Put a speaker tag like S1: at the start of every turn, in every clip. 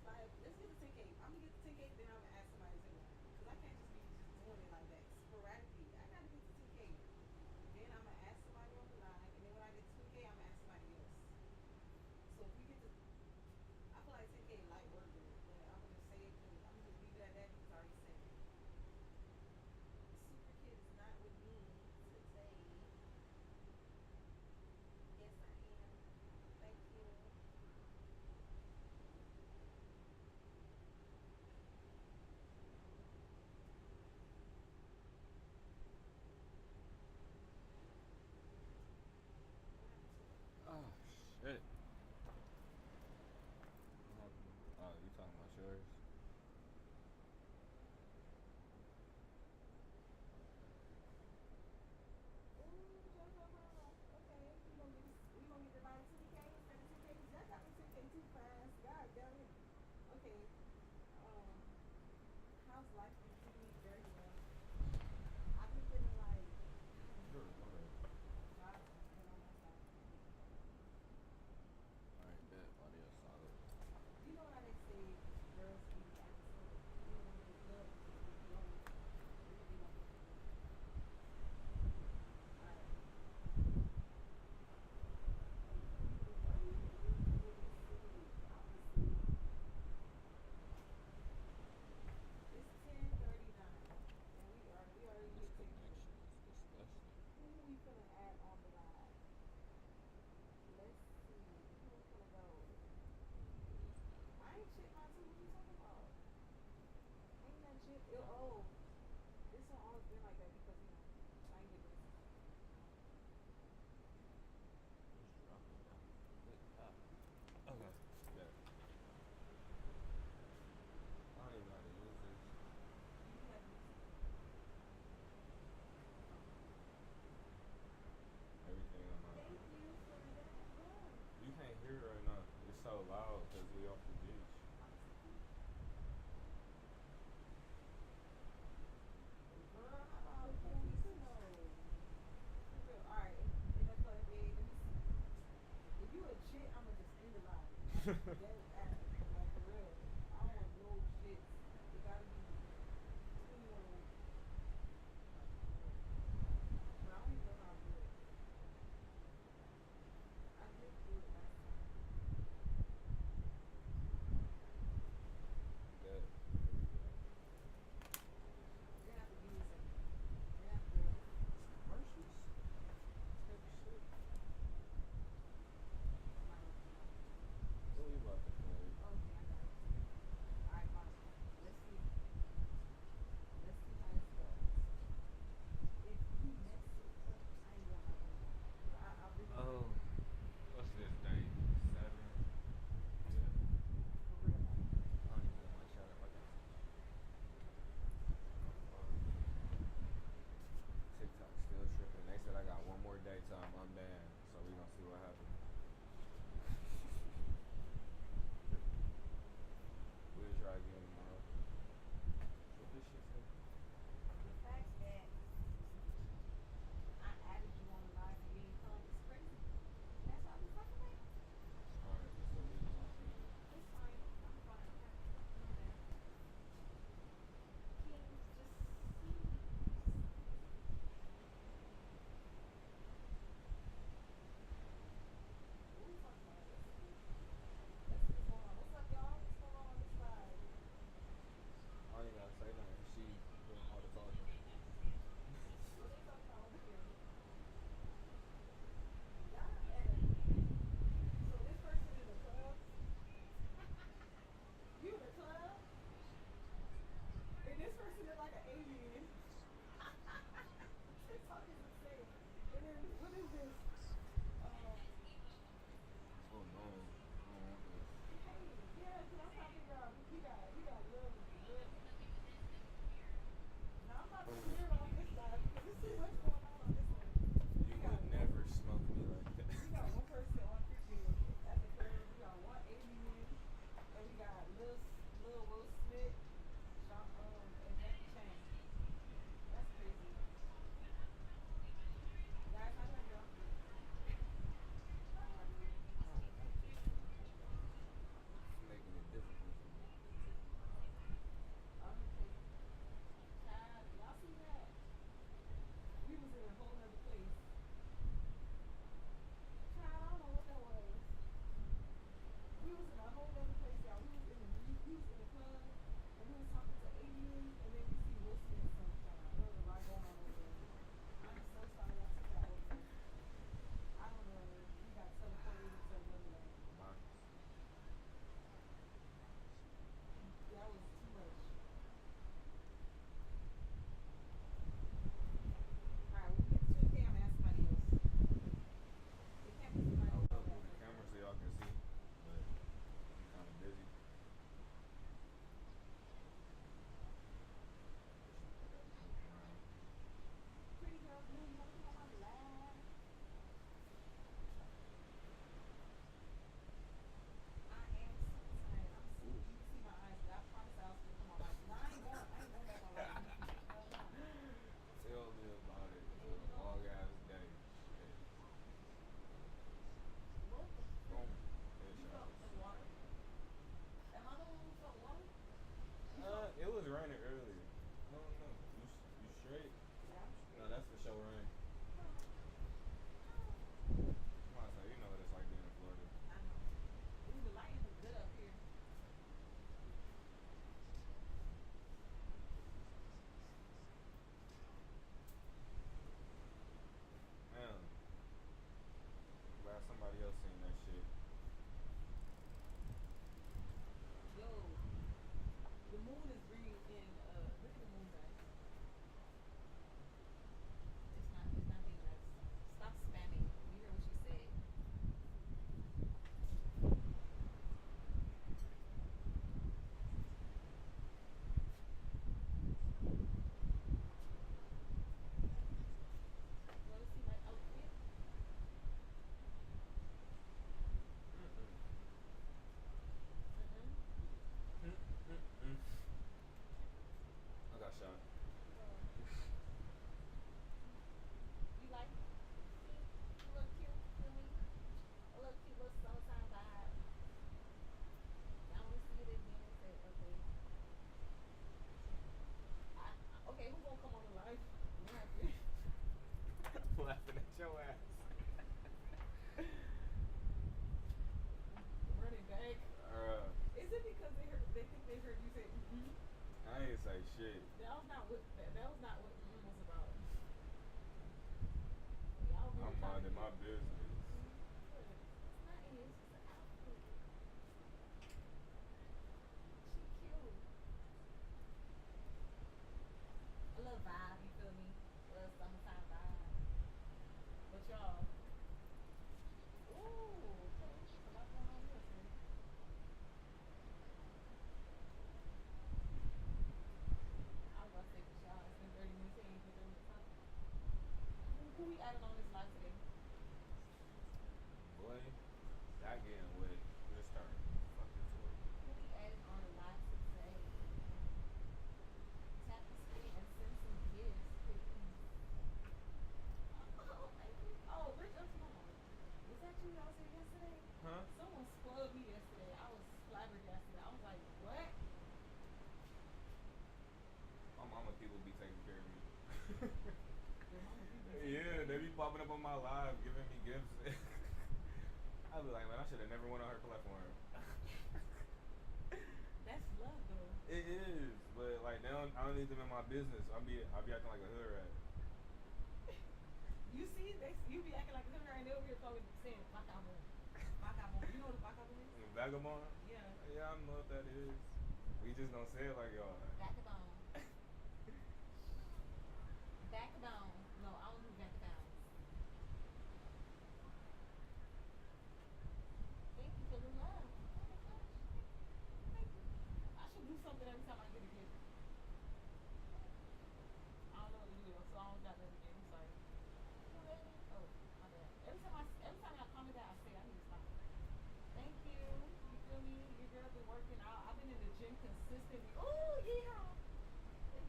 S1: Like, let's get the 10K. I'm gonna get the 10K, then I'm gonna ask somebody to take one. Because I can't just be just doing it like that sporadically. I gotta get the 10K. Then I'm gonna ask somebody on the line, and then when I get to 20K, I'm gonna ask somebody else. So if we get to, I feel like 10K light work with it, but I'm gonna just say it because I'm gonna just leave it at that because I already said it. Super Kid is not with me today. Yes, I am. Thank you. What happened to it?
S2: Oh shit. Oh, you talking about yours?
S1: Ooh, JoJo Brown. Okay, we gonna get divided 20K instead of 10K because y'all got me 10K too fast. God damn it. Okay. Um, how's life been treating me very well? I've been feeling like I haven't
S2: Sure,
S1: had
S2: go ahead.
S1: vibes been on my side.
S2: Alright, bet. Audio solid.
S1: You know how they say girls be acting so even when they in the club they just be glowing. They could be like that for real. Alright. Wait. Let me see. I wanna see. It's 10:39 and we already
S2: This
S1: hit 10K.
S2: connection is disgusting.
S1: Who we finna add on the ride? Let's see. Who we finna go?
S2: What is that?
S1: I ain't shit my too. What you talking about? Ain't nothing shit. Oh, this one always been like that because I ain't get this.
S2: Just drop it down. Good God. Okay. Bet. I don't even know how to use this.
S1: You do have to use it. Okay.
S2: Everything on my.
S1: Thank you for that as well.
S2: You can't hear it right now. It's so loud because we off the beach.
S1: I'm sorry. Girl, how about let me know? For real. All right. In the club, babe. Let me see. If you a chick, I'ma just end the live. Like dead ass. Like for real. I don't want no shits. It gotta be 21. Like for real. But I don't even know how to do it. I did do it last time.
S2: Bet. Here we go.
S1: You're gonna have to give me a second. You're gonna have to
S2: It's commercials? Type shit.
S1: I'm not gonna lie.
S2: What we about to play? show rain. Come on, so you know what it's like being in Florida.
S1: I know. Ooh, the lighting look good up here.
S2: Man, glad somebody else seen that shit.
S1: Yo, the moon is bringing in. Look at the moon, guys. It's not being nice. Stop spamming. We heard what she said. You want to see my outfit?
S2: Mm-mm.
S1: Mm-mm.
S2: Mm-mm. I got shot.
S1: Oh, you like? See, you look cute. Feel me? A little cute little summertime vibe. I want to see it again and say, okay, okay, who gonna come on the live? What happened?
S2: I'm laughing at your ass.
S1: Running back.
S2: Uh,
S1: Is it because they think they heard you say mm-mm?
S2: I ain't say shit.
S1: That was not what mm was about. Y'all over here
S2: I'm
S1: trying to
S2: minding
S1: get.
S2: my business.
S1: It's nothing. It's just an outfit. She cute. A little vibe. You feel me? A little summertime vibe. But y'all. Ooh. Okay. A lot going on here today. I was about to say, but y'all, it's been 30 minutes. It ain't been 30 minutes, huh? Who we added on this live today?
S2: Boy, that getting wet. Just start fucking floor.
S1: Who we added on the live today? Tap the screen and send some gifts, please. Oh, thank you. Oh, Rich Auntie Mama. Was that you that was here yesterday?
S2: Huh?
S1: Someone spoiled me yesterday. I was flabbergasted. I was like, what?
S2: My mama people be taking care of me.
S1: Your mama people be taking
S2: Yeah,
S1: care of
S2: they
S1: you?
S2: be popping up on my live giving me gifts. I be like, man, I should have never went on her platform.
S1: That's love, though.
S2: It is, but like I don't need them in my business. I be acting like a hood rat.
S1: You see, you be acting like a hood rat and they over here talking, saying, Bacabon. Bacabon. You know what a Bacabon is?
S2: Vagabond?
S1: Yeah.
S2: Yeah, I know what that is. We just don't say it like y'all.
S1: Bacabon. Bacabon. No, I don't do Bacabons. Thank you for the love. Oh my gosh. Thank you. Thank you. I should do something every time I get a gift. I don't know what to do though, so I don't got nothing to give. I'm sorry. You ready? Oh, my bad. Every time y'all comment that, I say I need to stop. Thank you. You feel me? Your girl been working out. I've been in the gym consistently. Oh, yeehaw.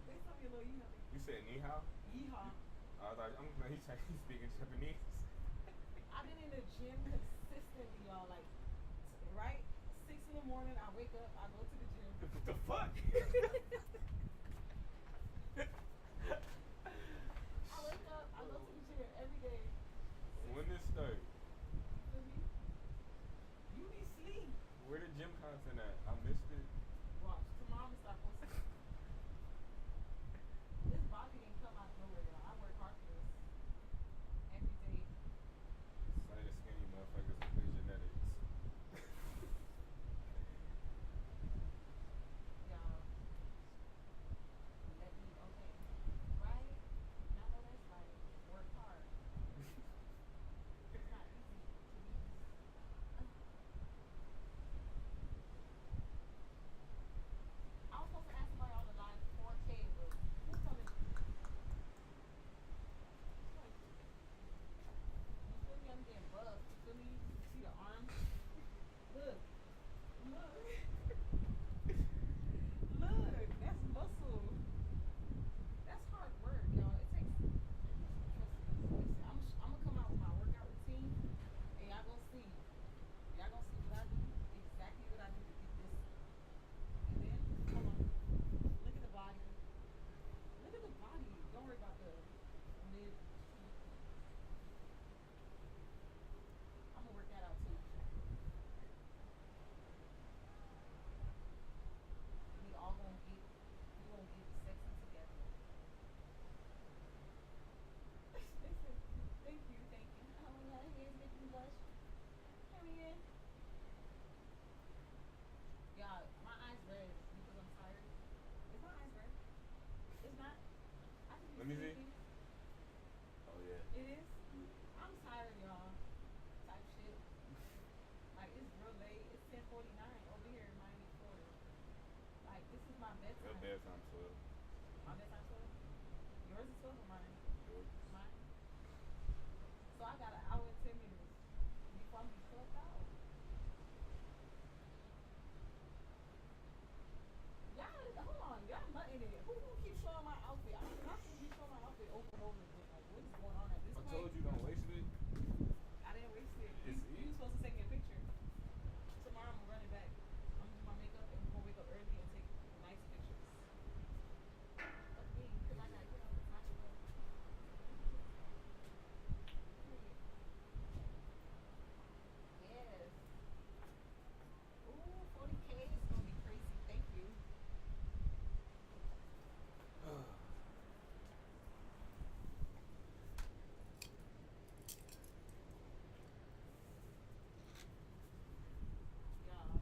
S1: They tell me a little yeehaw.
S2: You said ni hao?
S1: Yeehaw.
S2: I thought he's speaking Japanese.
S1: I've been in the gym consistently, y'all. Like, right? 6 in the morning, I wake up, I go to the gym.
S2: What the fuck?
S1: I wake up, I go to the gym every day.
S2: When this start?
S1: You feel me? You be sleep.
S2: Where the gym content at? I missed it.
S1: Watch, tomorrow I'm gonna start posting it. This body didn't come out of nowhere, y'all. I work hard for this. Every day.
S2: Say the skinny motherfuckers with good genetics.
S1: Y'all. Let me, okay. Right? Y'all know that's right. Work hard. It's not Yours is 12 or mine?
S2: Yours.
S1: Mine. So I got an hour and 10 minutes before I'm be clocked out. Y'all, hold on. Y'all nutting it. Who keeps showing my outfit? I'm not supposed to be showing my outfit over and over again. Like, what is going on at this
S2: I
S1: point?
S2: told you don't waste it.
S1: I didn't waste it.
S2: It's
S1: You was supposed to take me a picture. Tomorrow I'm gonna run it back. I'm gonna do my makeup and we're gonna wake up early and take nice pictures of me because I gotta get off the top of the. Period. Yes. Ooh, 40K is gonna be crazy. Thank you. Y'all.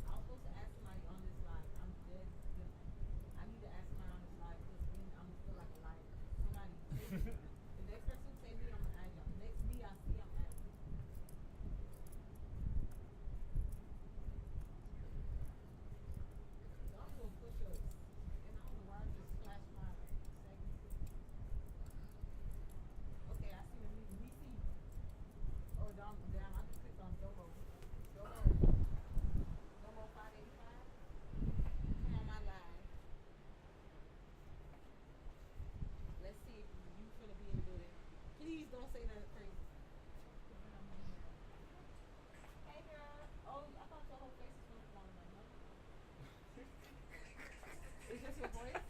S1: I was supposed to ask somebody on this live. I'm dead gonna. I need to ask somebody on this live because then I'm gonna feel like a liar. Somebody take me. The next person who take me, I'm gonna add y'all. The next me I see, I'm adding. So I'm doing push-ups, and I don't know why I just splashed my segment. Okay, I see the me see. Oh damn! I just clicked on Domo. Domo. Domo 585. Come on my live. Let's see if you finna be in the building. Please don't say nothing crazy. Cause then I'm gonna be mad. Hey girl. Oh, I thought your whole face was gonna come on like, no. It's just your voice?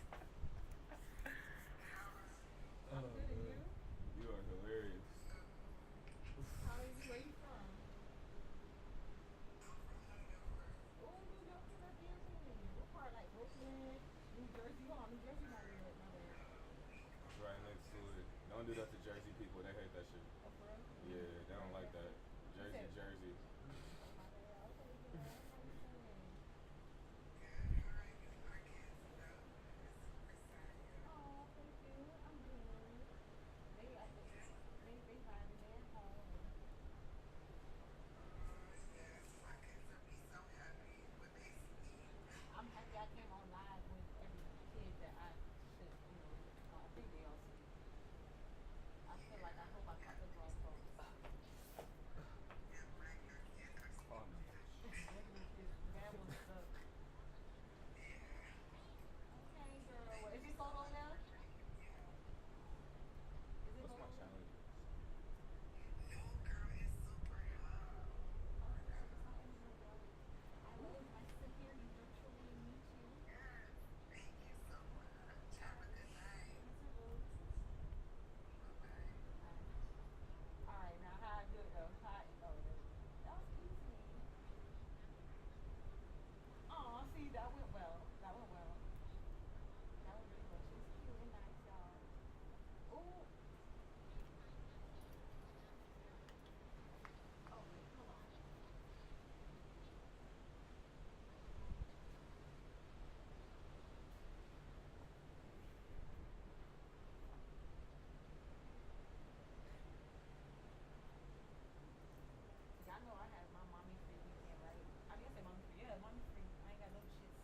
S1: I'm
S2: Oh
S1: good and
S2: man,
S1: you?
S2: you are hilarious.
S1: How are you? Where you from? Oh, New York is amazing. What part? Like Brooklyn, New Jersey? Hold on, New Jersey not where you at, my bad.
S2: It's right next to it. Don't do that to Jersey people. They hate that shit.
S1: Oh, for real?
S2: Yeah, they don't like that.
S1: You
S2: Jersey,
S1: said,
S2: Jersey.
S1: oh, my bad. Okay, girl. How you feeling? Oh, thank you. I'm good. They at the, they vibing. They at home. I'm happy I came on live with every kid that I should, I think they all sleep. I feel like I hope I caught the grown folks.
S2: Oh no.
S1: Them little kids, the bad ones stuck. Okay, girl. Well, is it cold over there? Is it
S2: What's
S1: cold
S2: my
S1: over there?
S2: challenge?
S1: Oh, girl, it's hot in here, girl. Well, it's nice to hear you virtually and meet you. All right. You too, boo. All right. All right. Now, how I do it though? Oh, there we go. That was easy. Oh, see, that went well. That went well. That went really well. She's cute and nice, y'all. Oh, oh wait, hold on. Y'all know I have my mommy free weekend, right? I mean, I say mommy free. Yeah, mommy free. I ain't got no jits.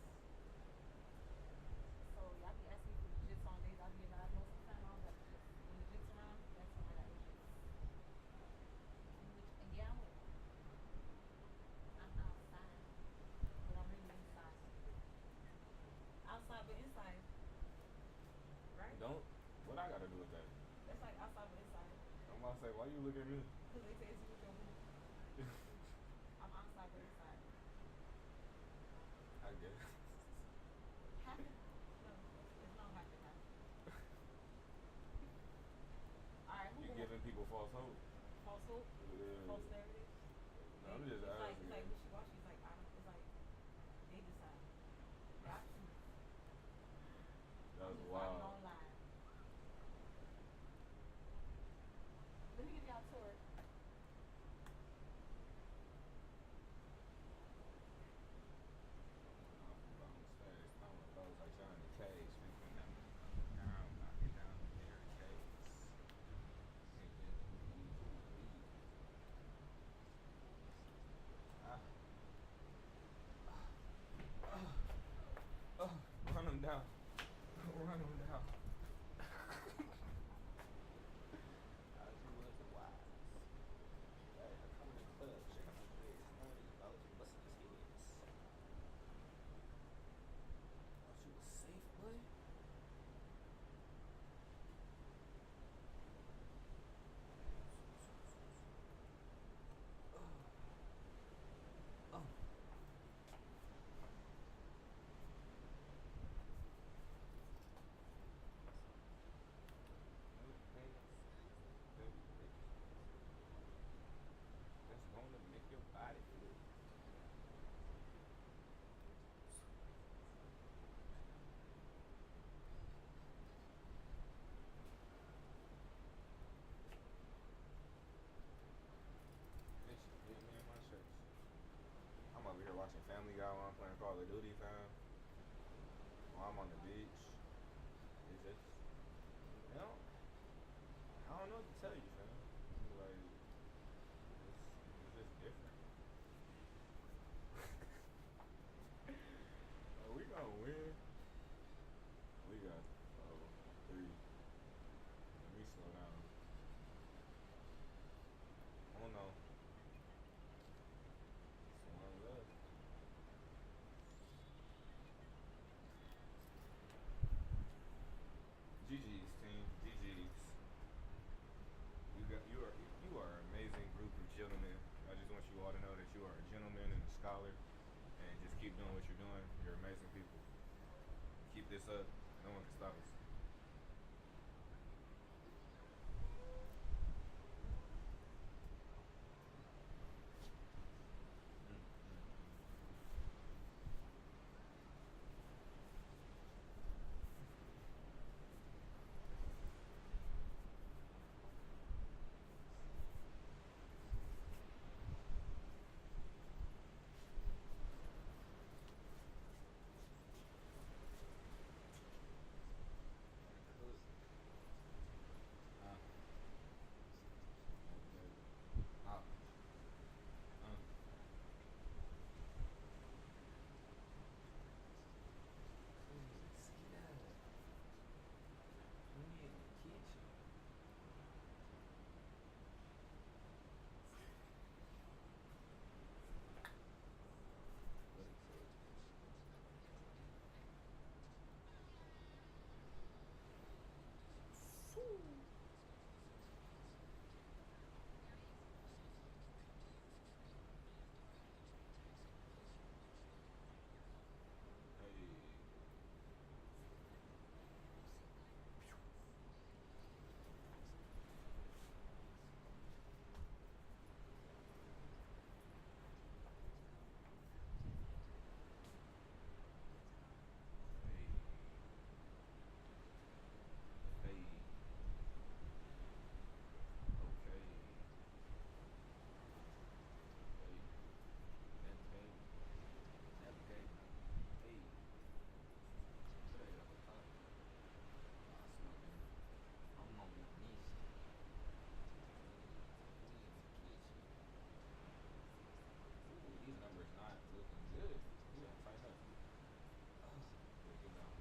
S1: So y'all be asking me for the jits on days I be alive. Most of the time I don't got the jits. When the jits around, that's when I got the jits. Yeah, I'm outside, but I'm really inside. Outside but inside, right?
S2: Don't. What I gotta do with that?
S1: That's like outside but inside.
S2: I'm about to say, why you look at me?
S1: Cause they say it's you with your boo. I'm outside but inside.
S2: I guess.
S1: Half and no, it's not half and half. All right, who
S2: You
S1: going?
S2: giving people false hope.
S1: False hope,
S2: Yeah.
S1: false narrative.
S2: No, I'm just
S1: It's like
S2: asking.
S1: wishy washy. It's like I don't. It's like they decide. Y'all choose. I'm
S2: That's
S1: just vibing
S2: wild.
S1: on live. Let me give y'all a tour.
S2: Off the bones fast. On the bows like Johnny Cage. Making that money on the down. Knocking down the barricades. Making ooh. Ah. Run them down. watching Family Guy while I'm playing Call of Duty, fam. While I'm on the beach. It's just, you know, I don't know what to tell you, fam. Like, it's just different. We gonna win. We got three. Let me slow down. Oh no. It's one left. GG's team. GG's. You are an amazing group of gentlemen. I just want you all to know that you are a gentleman and a scholar, and just keep doing what you're doing. You're amazing people. Keep this up. No one can stop us. Uh, uh, Let's get out of it. We in the kitchen. Hey. Hey. Hey. Okay. Hey. Navigate. Navigate. Hey. Hey, I'm a cop. Nah, smoking. I'm on my mission. We in the kitchen. Ooh, these numbers not looking good. We gotta tighten up. Oh, yeah, get down.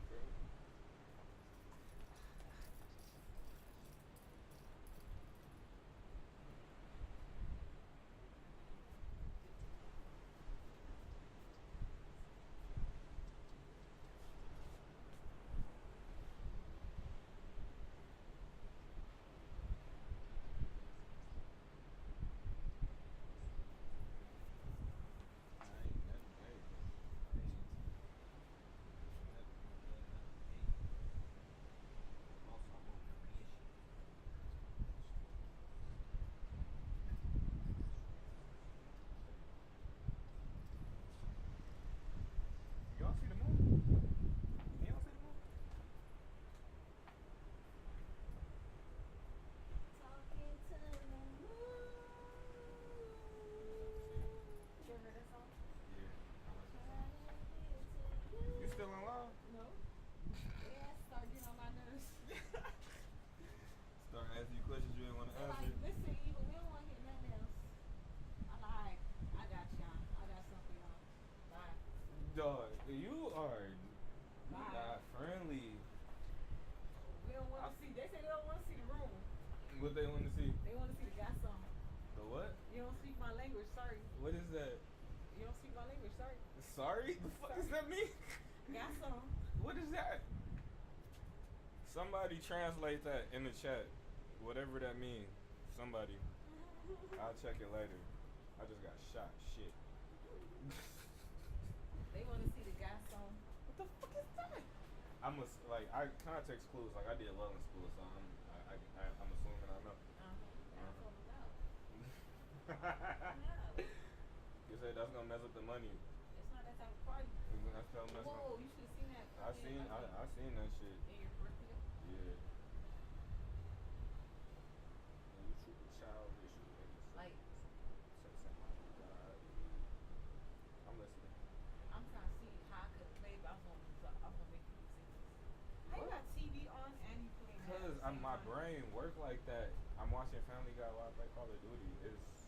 S2: Girl. I ain't navigating. Hey. Hey. Also, I'm on a mission. Y'all see the moon? Can y'all see the moon?
S1: Talking to the moon.
S2: Let me see.
S1: You ever heard that song?
S2: Yeah, I like that song.
S1: Trying to get to
S2: You
S1: you.
S2: still in love?
S1: No. Yeah, start getting on my nerves.
S2: Start asking you questions you didn't want to
S1: They
S2: answer.
S1: like, listen, Eva, we don't want to hear nothing else. I'm like, I got y'all. I got something for y'all. Bye.
S2: Dog, you are
S1: Bye.
S2: not friendly.
S1: We don't want to see. They say they don't want to see the room.
S2: What they want to see?
S1: They want to see the got some.
S2: The what?
S1: You don't speak my language. Sorry.
S2: What is that?
S1: You don't speak my language. Sorry.
S2: Sorry? The fuck does that mean?
S1: Got some.
S2: What is that? Somebody translate that in the chat. Whatever that means. Somebody. I'll check it later. I just got shot. Shit.
S1: They want to see the got some.
S2: What the fuck is that? I'm a, like I context clues. Like I did law in school, so I'm assuming I know.
S1: That's what we know. No.
S2: You said that's gonna mess up the money.
S1: It's not that type of party.
S2: That's gonna mess up.
S1: Whoa, you should have seen that.
S2: I seen that shit.
S1: In your birthday.
S2: Yeah. childish. You make it so.
S1: Like,
S2: So my God. I'm listening.
S1: I'm trying to see how I could play, but I was gonna make you do singles. How you
S2: What?
S1: got TV on and you playing that at
S2: Cause
S1: the same
S2: my
S1: time?
S2: brain work like that. I'm watching Family Guy while I play Call of Duty. It's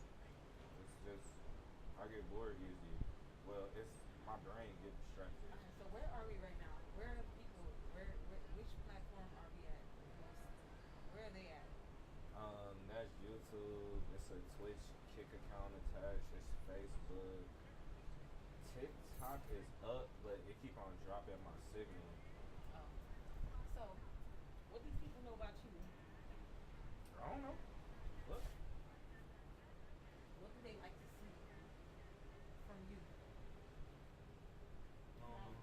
S2: just I get bored easy. Well, it's my brain get distracted.
S1: Okay, so where are we right now? Where are the people? Which platform are we at the most? Where are they at?
S2: That's YouTube. It's a Twitch kick account attached. It's Facebook. TikTok is up, but it keep on dropping my signal.
S1: Oh, so what do people know about you?
S2: I don't know. Look.
S1: What do they like to see from you?
S2: Um,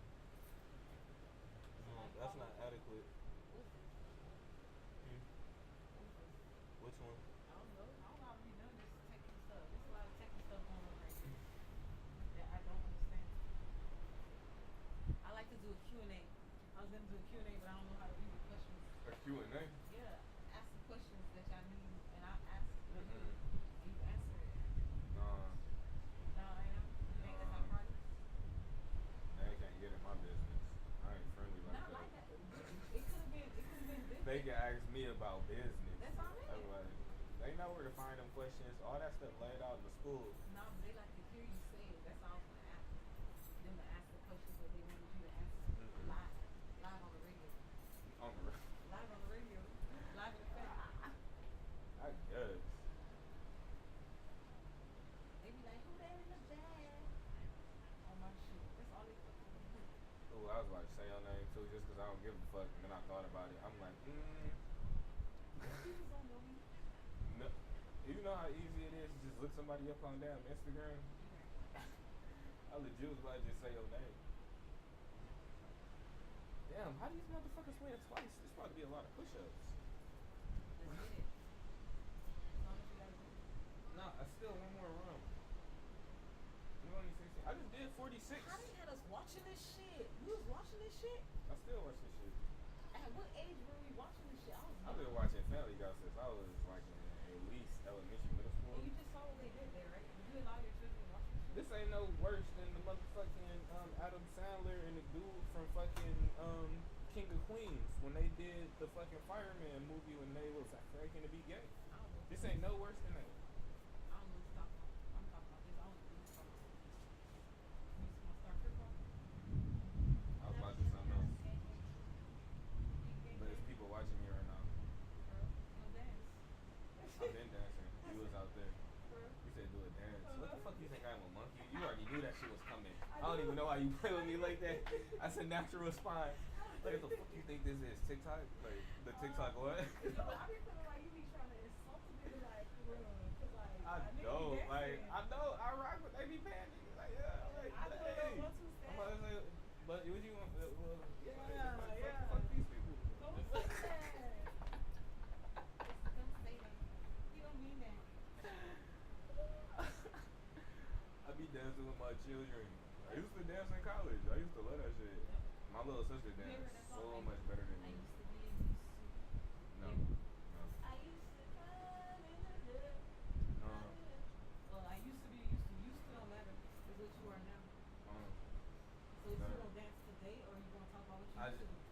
S1: So like
S2: that's
S1: follow.
S2: not adequate.
S1: What's this?
S2: Hmm.
S1: What's this?
S2: Which one?
S1: I don't know. I don't know how to be none of this techie stuff. There's a lot of techie stuff going on right here that I don't understand. I like to do a Q&A. I was gonna do a Q&A, but I don't know how to read the questions.
S2: A Q&A?
S1: Yeah, ask some questions that y'all need, and I'll ask you,
S2: Mm-mm.
S1: and you answer it.
S2: Nah.
S1: No, right now? You think that's how parties?
S2: They can't get in my business. I ain't friendly like
S1: Not
S2: that.
S1: like that. It could have been different.
S2: They can ask me about business.
S1: That's all right.
S2: I'm like, they know where to find them questions. All that stuff laid out in the school.
S1: No, but they like to hear you say it. That's all I was gonna ask. Them to ask the questions that they wanted you to answer
S2: Mm-mm.
S1: live on the radio.
S2: On the road.
S1: Live on the radio. Live in effect.
S2: I guess.
S1: They be like, who there in the back? On my shit. That's all they fucking wanna hear.
S2: Ooh, I was about to say your name too, just 'cause I don't give a fuck. And then I thought about it. I'm like,
S1: People don't know me.
S2: no. You know how easy it is to just look somebody up on damn Instagram? I legit was about to just say your name. Damn, how do these motherfuckers win twice? There's about to be a lot of push-ups.
S1: Let's get it. As long as you gotta do it.
S2: Nah, I still one more round. You only 16. I just did 46.
S1: How they had us watching this shit? We was watching this shit?
S2: I still watch this shit.
S1: At what age were we watching this shit? I was
S2: I've been
S1: young.
S2: watching Family Guy since I was like in at least elementary, middle school.
S1: And you just saw what they did there, right? Did you allow your children to watch this shit?
S2: This ain't no worse than the motherfucking Adam Sandler and the dude from fucking King of Queens when they did the fucking Fireman movie when they was faking to be gay.
S1: I don't know.
S2: This ain't no worse than that.
S1: I don't know what you're talking about. I'm talking about this. I don't know what you're talking about. You just gonna start football?
S2: I was about to do something else, but it's people watching me right now.
S1: Girl, no dance.
S2: I've been dancing. You was out there.
S1: Girl.
S2: You said do a dance. What the fuck you think I am, a monkey? You already knew that shit was coming. I don't even know why you play with me like that. That's a natural response. Like, what the fuck you think this is? TikTok? Like, the TikTok what?
S1: No, I be feeling like you be trying to insult a nigga like for real. Cause like
S2: I
S1: a nigga be
S2: know,
S1: dancing.
S2: like, I know, I rock with, they be paying niggas, like, yeah, like,
S1: I know
S2: hey.
S1: those 1, 2 steps.
S2: I'm about to say, but what you want, well,
S1: Yeah.
S2: fuck these people.
S1: Don't say that. Don't say that. He don't mean that.
S2: I be dancing with my children. I used to dance in college. I used to love that shit.
S1: Yep.
S2: My little sister
S1: You ever
S2: danced
S1: that
S2: so
S1: song?
S2: much better than
S1: I
S2: me.
S1: used to be used to.
S2: No,
S1: Yeah.
S2: no,
S1: I used to run in the dirt.
S2: no.
S1: Well, I used to be used to. Used to don't matter. Is what you are now. So is you
S2: Better.
S1: gonna dance today or you gonna talk about what you
S2: I
S1: used to
S2: just-
S1: do?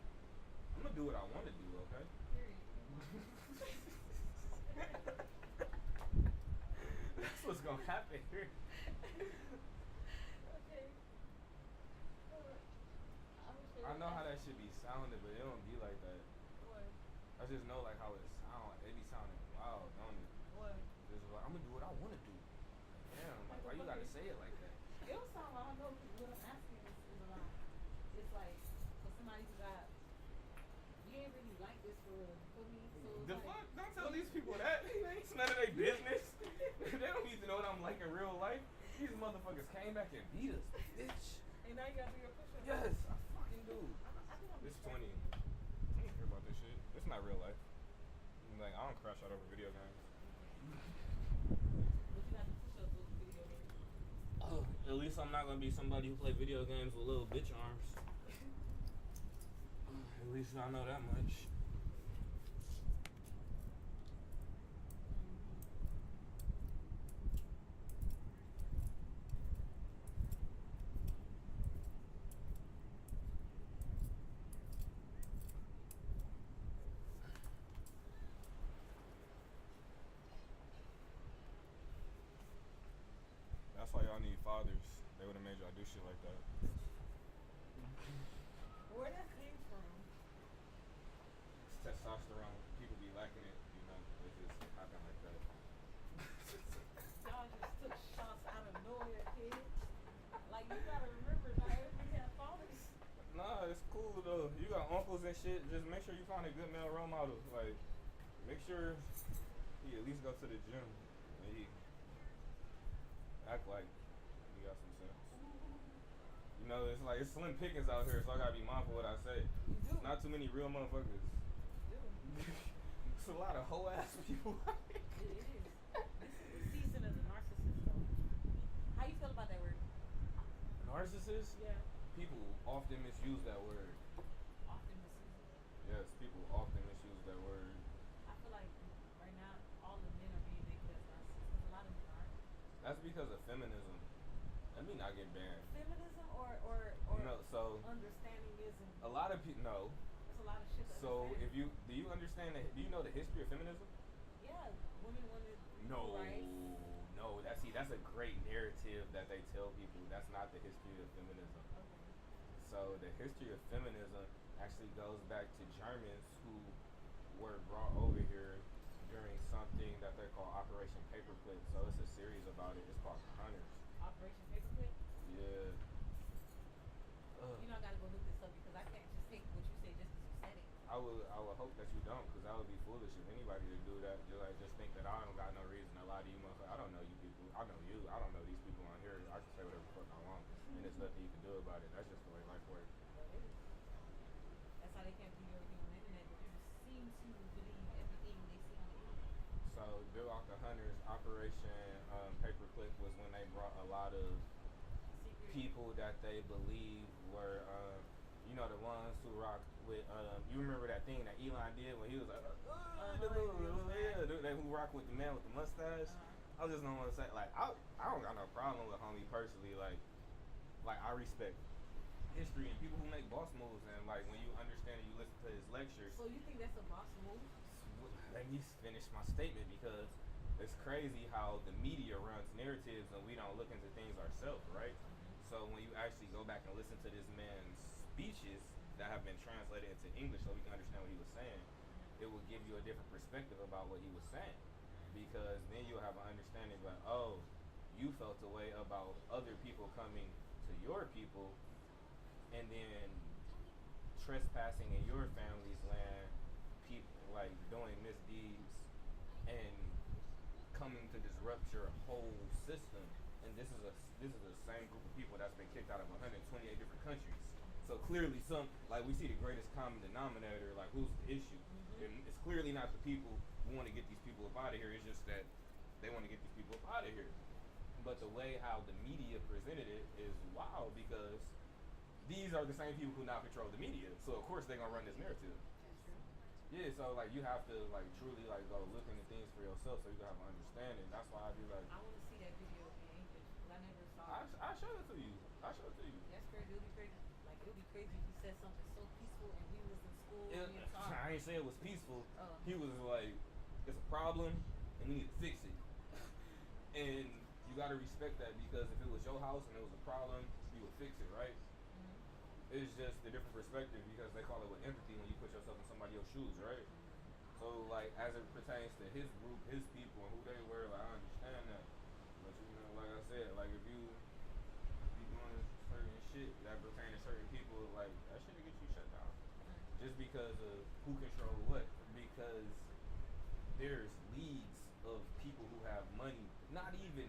S2: I'm gonna do what I want to do, okay?
S1: Period.
S2: That's what's gonna happen here.
S1: Okay.
S2: I know how that should be sounding, but it don't be like that.
S1: What?
S2: I just know like how it sound. It be sounding wild, don't it?
S1: What?
S2: Just like I'm gonna do what I want to do. Damn, like why you gotta say it like that?
S1: It don't sound like I know what I'm asking is a lie. It's like for somebody who got you ain't really like this for real. You feel me? So it's
S2: The
S1: like,
S2: fuck? Don't tell these people that. It's none of their business. They don't need to know what I'm like in real life. These motherfuckers came back and beat us, bitch.
S1: And now you gotta do your push-ups.
S2: Yes, I fucking do.
S1: I think I'm
S2: This
S1: distracted.
S2: 20. I don't care about this shit. It's not real life. Like, I don't crash out over video games.
S1: But you got to push-ups with the video game.
S2: Oh, at least I'm not gonna be somebody who play video games with little bitch arms. At least I know that much. fathers, they would have made y'all do shit like that.
S1: Where that came from?
S2: It's testosterone. People be lacking it, you know. It just happen like that.
S1: Y'all just took shots out of nowhere, kid. Like, you gotta remember, not everybody have fathers.
S2: Nah, it's cool though. You got uncles and shit. Just make sure you find a good male role model. Like, make sure he at least go to the gym and he act like he got some sense. You know, it's like it's slim pickings out here, so I gotta be mindful what I say.
S1: You do.
S2: Not too many real motherfuckers.
S1: You do.
S2: It's a lot of hoe ass people.
S1: It is. This is the season of the narcissist, though. How you feel about that word?
S2: Narcissists?
S1: Yeah.
S2: People often misuse that word.
S1: Often misuse it.
S2: Yes, people often misuse that word.
S1: I feel like right now all the men are being labeled as narcissists because a lot of men aren't.
S2: That's because of feminism. Let me not get banned.
S1: Feminism or
S2: No, so
S1: understandingism.
S2: a lot of people no.
S1: There's a lot of shit to
S2: So
S1: understand.
S2: if you do you understand do you know the history of feminism?
S1: Yeah, women wanted
S2: No,
S1: rights.
S2: no. That's a great narrative that they tell people. That's not the history of feminism.
S1: Okay.
S2: So the history of feminism actually goes back to Germans who were brought over here during something that they call Operation Paperclip. So it's a series about it. It's called Hunters.
S1: Operation Paperclip.
S2: Yeah.
S1: You know I gotta go look this up because I can't just take what you say just because you said it.
S2: I would hope that you don't, because that would be foolish of anybody to do that. Just think that I don't got no reason to lie to you, motherfucker. I don't know you people. I know you. I don't know these people on here. I can say whatever the fuck I want, and there's nothing you can do about it. That's just the way life works.
S1: That is. That's how they can't believe everything on the internet. But people seem to believe everything they see on the internet.
S2: So throughout the Hunters, Operation Paperclip was when they brought a lot of
S1: Secret.
S2: people that they believe were, you know, the ones who rock with. You remember that thing that Elon did when he was like, who rock with the man with the mustache. I just don't want to say like I don't got no problem with homie personally. Like I respect history and people who make boss moves, and like when you understand and you listen to his lectures.
S1: So you think that's a boss move?
S2: Let me finish my statement because it's crazy how the media runs narratives and we don't look into things ourselves, right? So when you actually go back and listen to this man's speeches that have been translated into English so we can understand what he was saying, it will give you a different perspective about what he was saying. Because then you'll have an understanding like, oh, you felt a way about other people coming to your people and then trespassing in your family's land, people like doing misdeeds and coming to disrupt your whole system. And this is the same group of people that's been kicked out of 128 different countries. So clearly like we see the greatest common denominator, like who's the issue? And it's clearly not the people who want to get these people up out of here, it's just that they want to get these people up out of here. But the way how the media presented it is wild because these are the same people who now control the media. So of course they're gonna run this narrative.
S1: That's true.
S2: Yeah, so like you have to like truly like go look into things for yourself so you can have an understanding. That's why I be like
S1: I want to see that video in English because I never saw it.
S2: I show it to you. I show it to you.
S1: That's crazy. It would be crazy. Like it would be crazy if he said something so peaceful and we was in school and we talked.
S2: I ain't say it was peaceful.
S1: Oh.
S2: He was like, it's a problem and we need to fix it. And you gotta respect that because if it was your house and it was a problem, you would fix it, right? It's just a different perspective because they call it with empathy when you put yourself in somebody else's shoes, right? So like as it pertains to his group, his people, and who they were, like I understand that. But you know, like I said, like if you be doing certain shit that pertain to certain people, like that shit will get you shut down. Just because of who control what. Because there's leagues of people who have money. Not even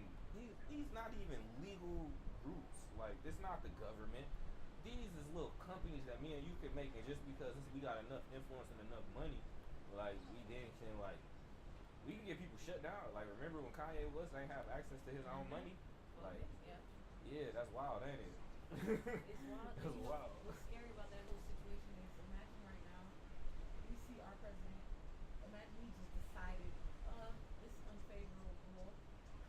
S2: these not even legal groups. Like it's not the government. These is little companies that me and you can make, and just because we got enough influence and enough money, like we then can like we can get people shut down. Like remember when Kanye West ain't have access to his own money?
S1: Well,
S2: Like yeah, that's wild, ain't it?
S1: It's wild.
S2: That's
S1: You know,
S2: wild.
S1: what's scary about that whole situation is imagine right now we see our president. Imagine he just decided, this unfavorable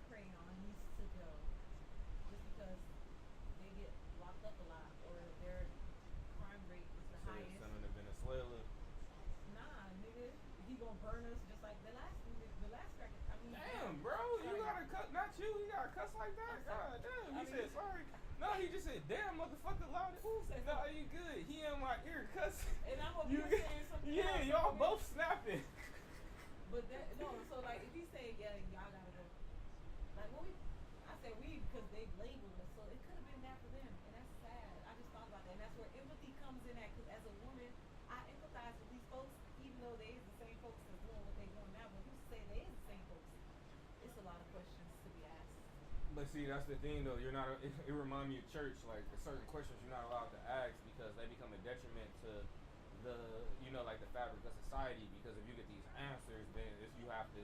S1: crayon needs to go just because they get locked up a lot or their crime rate is the highest.
S2: Send them to Venezuela.
S1: Nah, nigga, he gonna burn us just like the last nigga, the last cracker. I mean,
S2: Damn, bro, you
S1: sorry.
S2: gotta cut. Not you. You gotta cuss like that.
S1: I'm sorry.
S2: God damn.
S1: I
S2: He
S1: mean,
S2: said sorry. No, he just said, damn, motherfucker, loud.
S1: Who said
S2: No,
S1: something?
S2: you good. He in my ear cussing.
S1: And I'm over
S2: You
S1: here
S2: good?
S1: saying something
S2: Yeah,
S1: else.
S2: y'all
S1: I'm over
S2: both
S1: here-
S2: snapping.
S1: But that no, so like if he said yeah, y'all gotta go. Like when I said we because they labeled us, so it could have been that for them, and that's sad. I just thought about that, and that's where empathy comes in at. Because as a woman, I empathize with these folks, even though they is the same folks that's doing what they doing now. But who's to say they is the same folks? It's a lot of questions to be asked.
S2: But see, that's the thing though. You're not. It reminds me of church. Like certain questions you're not allowed to ask because they become a detriment to like the fabric of society. Because if you get these answers, then you have to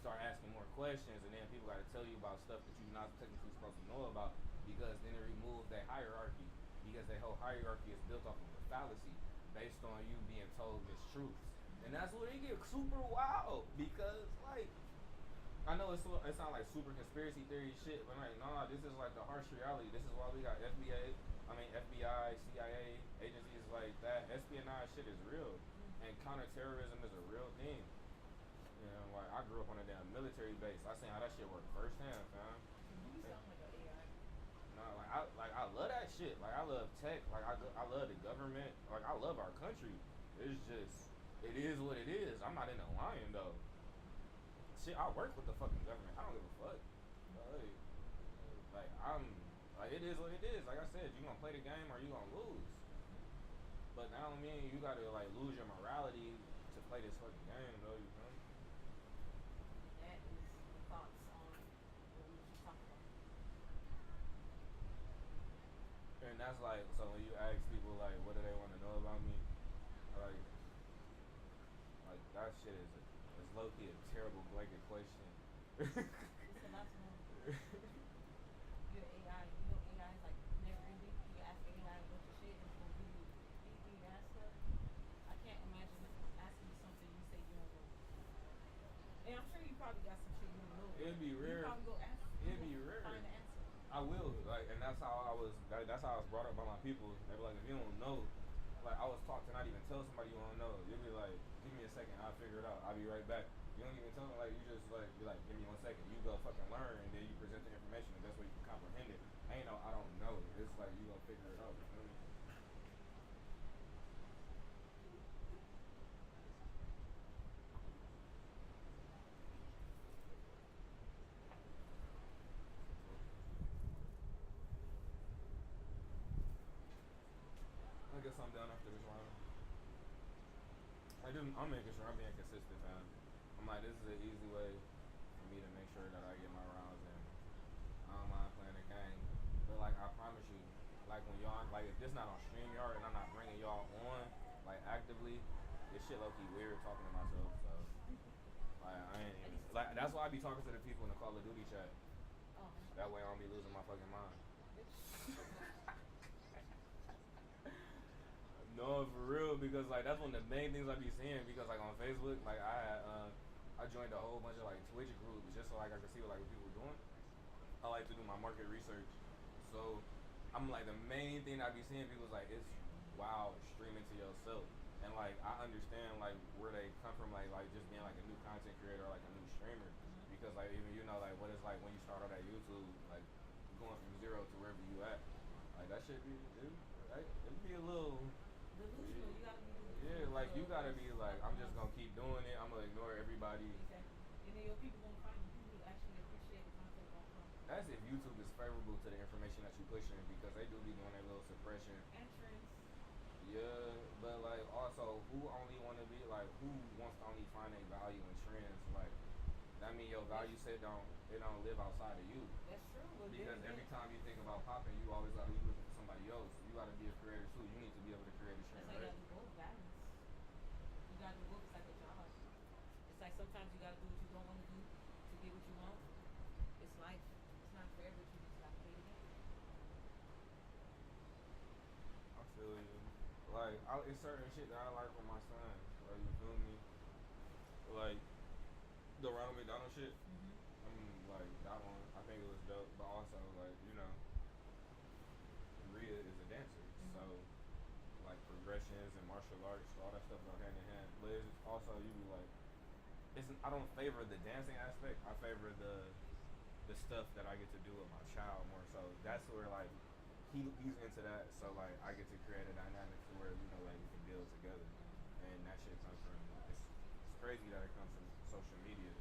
S2: start asking more questions, and then people got to tell you about stuff that you're not technically supposed to know about. Because then it removes that hierarchy. Because that whole hierarchy is built off of a fallacy based on you being told mistruths, and that's where it gets super wild. Because like I know it sounds like super conspiracy theory shit, but like, nah, this is like the harsh reality. This is why we got FBI, CIA, agencies like that. Espionage shit is real, and counterterrorism is a real thing. You know, like I grew up on a damn military base. I seen how that shit worked firsthand, fam.
S1: You sound like an AI.
S2: Nah, I love that shit. Like I love tech. Like I love the government. Like I love our country. It's just it is what it is. I'm not in a lion though. Shit, I work with the fucking government. I don't give a fuck. Like I'm like it is what it is. Like I said, you gonna play the game or you gonna lose. But that don't mean you gotta like lose your morality to play this fucking game though. You know?
S1: That is the thoughts on what we just talked about.
S2: And that's like so when you ask people like what do they want to know about me, like that shit is low key a terrible blanket question.
S1: It's a lot to know. You're AI. You know AI is like never ending. You can ask AI a bunch of shit and it's gonna give you anything you ask for. I can't imagine asking you something you say you don't know. And I'm sure you probably got some shit you don't know.
S2: It'd be rare.
S1: You probably go ask.
S2: It'd be rare.
S1: Find the answer.
S2: I will, like, and that's how I was. That's how I was brought up by my people. They were like, if you don't know, like, I was taught to not even tell somebody you don't know. You'll be like, give me a second, I'll figure it out. I'll be right back. You don't even tell them, like, you just like be like, give me 1 second. You go fucking learn, and then you present the information the best way you can comprehend it. Ain't no, I don't know. It's like you gonna figure it out. You feel me? I guess I'm done after this round. I'm making sure I'm being consistent, man. I'm like, this is an easy way for me to make sure that I get my rounds in. I don't mind playing the game, but like I promise you, like when y'all, like if this not on StreamYard and I'm not bringing y'all on, like actively, this shit low key weird talking to myself. So, like I ain't even, like that's why I be talking to the people in the Call of Duty chat.
S1: Oh.
S2: That way I don't be losing my fucking mind. No, for real, because like that's one of the main things I be seeing. Because like on Facebook, like I joined a whole bunch of like Twitch groups just so like I could see what like what people were doing. I like to do my market research, so I'm like the main thing I be seeing people is like it's wow streaming to yourself, and like I understand like where they come from, like just being like a new content creator or like a new streamer, because like even like what it's like when you start out at YouTube, like going from zero to wherever you at, like that shit be it'd be a little.
S1: Delusional. You gotta be delusional.
S2: Yeah, like you gotta be like, I'm just gonna keep doing it. I'm gonna ignore everybody.
S1: Exactly. And then your people gonna find you. People actually appreciate the content gonna come.
S2: That's if YouTube is favorable to the information that you pushing, because they do be doing their little suppression.
S1: And trends.
S2: Yeah, but like also, who only want to be like, who wants to only find a value in trends? Like that mean your value set don't live outside of you.
S1: That's true. Well,
S2: because every time you think about popping, you always gotta be looking for somebody else. You gotta be a creator too. You need to be able to create a trend.
S1: That's like you gotta do both, balance. You gotta do both. It's like a job. It's like sometimes you gotta do what you don't want to do to get what you want. It's life. It's not fair, but you just gotta play the game.
S2: I feel you. Like it's certain shit that I like with my son. Like you feel me? Like the Ronald McDonald shit. Like that one, I think it was dope. But also like Rhea is a dancer, so like progressions and martial arts, all that stuff go hand in hand. But it's also you be like, I don't favor the dancing aspect. I favor the the stuff that I get to do with my child more so. That's where like he's into that, so like I get to create a dynamic to where like we can build together, and that shit comes from it's crazy that it comes from social media,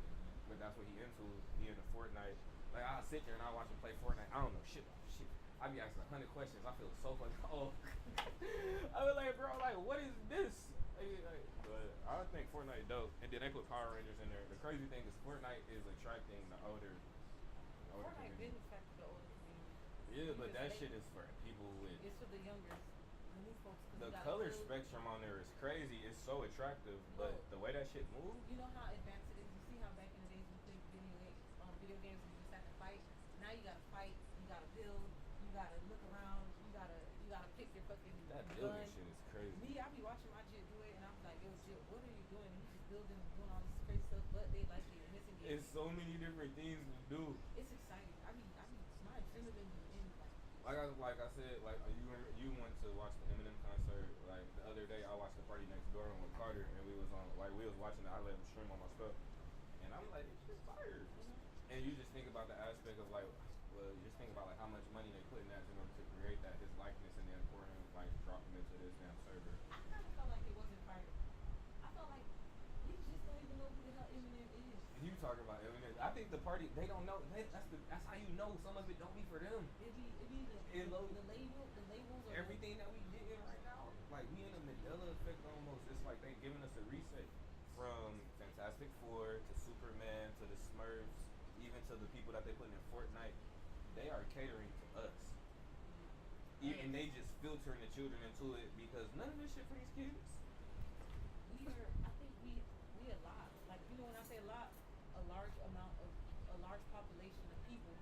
S2: but that's what he into. He into Fortnite. Like I sit there and I watch him play Fortnite. I don't know shit about shit. I be asking 100 questions. I feel so fucking old. I was like, bro, like what is this? But I think Fortnite dope, and then they put Power Rangers in there. The crazy thing is Fortnite is attracting the older
S1: Fortnite been
S2: community.
S1: attracted the older community.
S2: Yeah,
S1: You
S2: but
S1: just
S2: that
S1: late.
S2: shit is for people with
S1: It's for the younger, the new folks. Cause
S2: the
S1: you gotta
S2: color
S1: build.
S2: spectrum on there is crazy. It's so attractive, but
S1: Well,
S2: the way that shit moves,
S1: you know how advanced it is. You see how back in the days we played video games and you just had to fight. Now you gotta fight. You gotta build. You gotta look around. You gotta pick your fucking
S2: that building
S1: gun.
S2: shit is crazy.
S1: Me, I be watching my Jit do it, and I'm like, yo, Jit, what are you doing? And he's just building and doing all this crazy stuff, but they like it, and it's
S2: It's
S1: engaging.
S2: so many different things to do.
S1: It's exciting. My adrenaline be in like.
S2: Like I said, like you went to watch the Eminem concert. Like the other day, I watched the Party Next Door with Carter, and we was watching it. I let him stream on my stuff, and I'm like, it's just fire. And you just think about the aspect of like, well, you just think about like how much money they put in that in order to create that his likeness, and then for him like drop him into this damn server.
S1: I kind of felt like it wasn't fire. I felt like we just don't even know who the hell Eminem is.
S2: You talking about Eminem? I think the party they don't know. That's how you know some of it don't be for them.
S1: It be the labels or
S2: Everything that we getting right now, like we in a Mandela effect almost. It's like they giving us a reset from Fantastic Four to Superman to the Smurfs, even to the people that they put in Fortnite. They are catering to us, and they just filtering the children into it because none of this shit for these kids.
S1: I think we a lot. Like when I say a lot, a large population of people.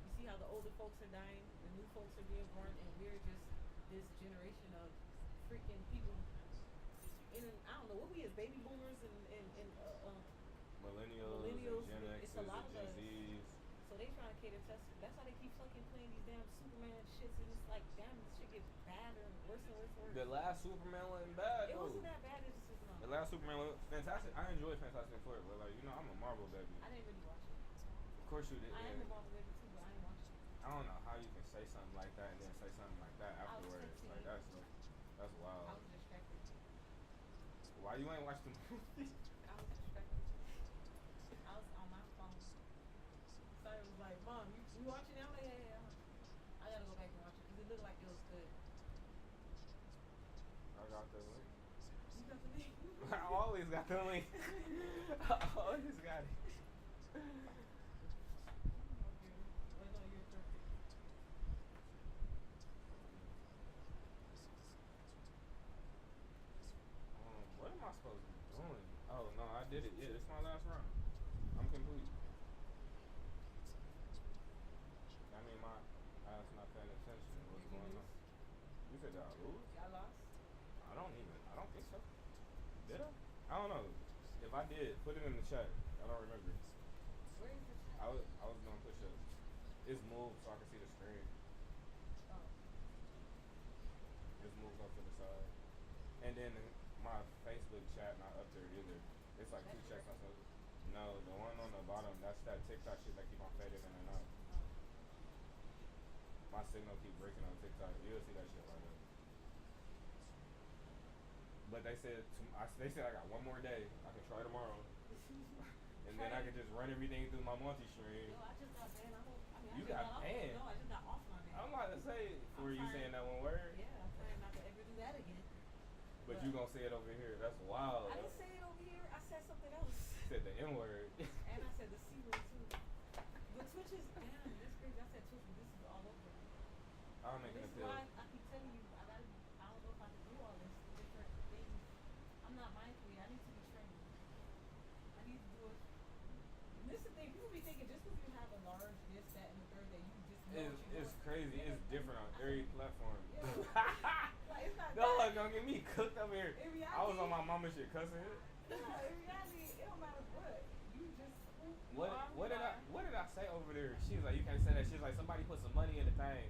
S1: You see how the older folks are dying, the new folks are being born, and we're just this generation of freaking people. I don't know what we as baby boomers and
S2: Millennials,
S1: millennials.
S2: and Gen
S1: It's
S2: X's,
S1: a lot
S2: and
S1: of
S2: Gen
S1: us.
S2: Z's.
S1: So they trying to cater to us. That's why they keep fucking playing these damn Superman shits, and it's like, damn, this shit gets badder and worse and worse and worse.
S2: The last Superman wasn't bad.
S1: It
S2: though.
S1: wasn't that bad. It just was not.
S2: The last Superman was fantastic. I enjoyed Fantastic Four, but like I'm a Marvel baby.
S1: I didn't really watch it.
S2: Of course you did.
S1: I am a Marvel baby too, but I ain't watching it.
S2: I don't know how you can say something like that and then say something like that
S1: I was
S2: afterwards.
S1: texting
S2: Like
S1: you.
S2: that's wild.
S1: I was distracted.
S2: Why you ain't watched the movie?
S1: I was distracted. I was on my phone. Sorry, was like, Mom, you watching it? I'm like, yeah. I gotta go back and watch it because it looked like it was good.
S2: I got the link.
S1: You got the link?
S2: I always got the link. I always got it.
S1: Okay. Well, no, you're perfect.
S2: What am I supposed to be doing? Oh no, I did it. Yeah, it's my last round. I'm complete. I mean, my ass not paying attention. What's
S1: Did you
S2: going on?
S1: lose?
S2: You said that I lose?
S1: I lost.
S2: I don't think so. Did I? I don't know. If I did, put it in the chat. I don't remember.
S1: Where is the chat?
S2: I was doing push-ups. It's moved so I can see the screen.
S1: Oh.
S2: It's moved up to the side. And then my Facebook chat not up there either. It's like
S1: That's
S2: two checks I
S1: your
S2: saw. No, the one on the bottom, that's that TikTok shit that keep on fading in and out.
S1: Oh.
S2: My signal keep breaking on TikTok. You'll see that shit right there. But they said I got one more day. I can try tomorrow, and then I can just run everything through my multi-stream.
S1: Yo, I just got banned.
S2: You got banned?
S1: No, I just got off my ban.
S2: I'm about to say, were you saying that one word?
S1: Yeah, I'm trying not to ever do that again.
S2: But you gonna say it over here? That's wild.
S1: I didn't say it over here. I said something else.
S2: You said the N word.
S1: And I said the C word too. But Twitch is damn. That's crazy. I said Twitch, but this is all over.
S2: I'm making
S1: This
S2: a
S1: is
S2: pill.
S1: why I keep telling you I don't know if I can do all this different things. I'm not mindfully. I need to be trained. I need to do it. And this is the thing. People be thinking just because you have a large this, that, and the third that you just know what you're doing.
S2: It's crazy. It's different on every platform.
S1: Yeah. Like, it's not
S2: No,
S1: that.
S2: don't get me cooked up here.
S1: In reality,
S2: I was on my mama shit cussing it.
S1: No, in reality, it don't matter what. You just
S2: What did I say over there? She was like, you can't say that. She was like, somebody put some money in the thing.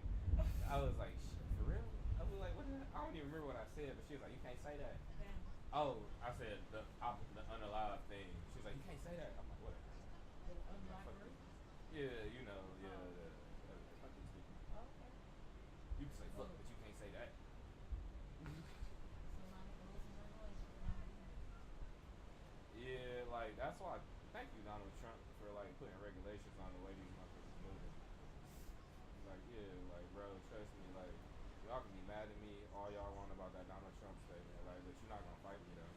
S2: I was like, shit, for real? I was like, what? I don't even remember what I said, but she was like, you can't say that.
S1: Damn.
S2: Oh, I said the unalive thing. She was like, you can't say that. I'm like, what?
S1: The unlocked word?
S2: Yeah, you know, yeah,
S1: Oh,
S2: I do speak.
S1: okay.
S2: You can say fuck,
S1: So,
S2: but you can't say that.
S1: so a lot of rules and regulations now.
S2: Yeah, like that's why. Thank you, Donald Trump, for like putting regulations on the way these motherfuckers moving. Like, yeah, like bro, trust me, like y'all can be mad at me all y'all want about that Donald Trump statement, like, but you're not gonna fight me though.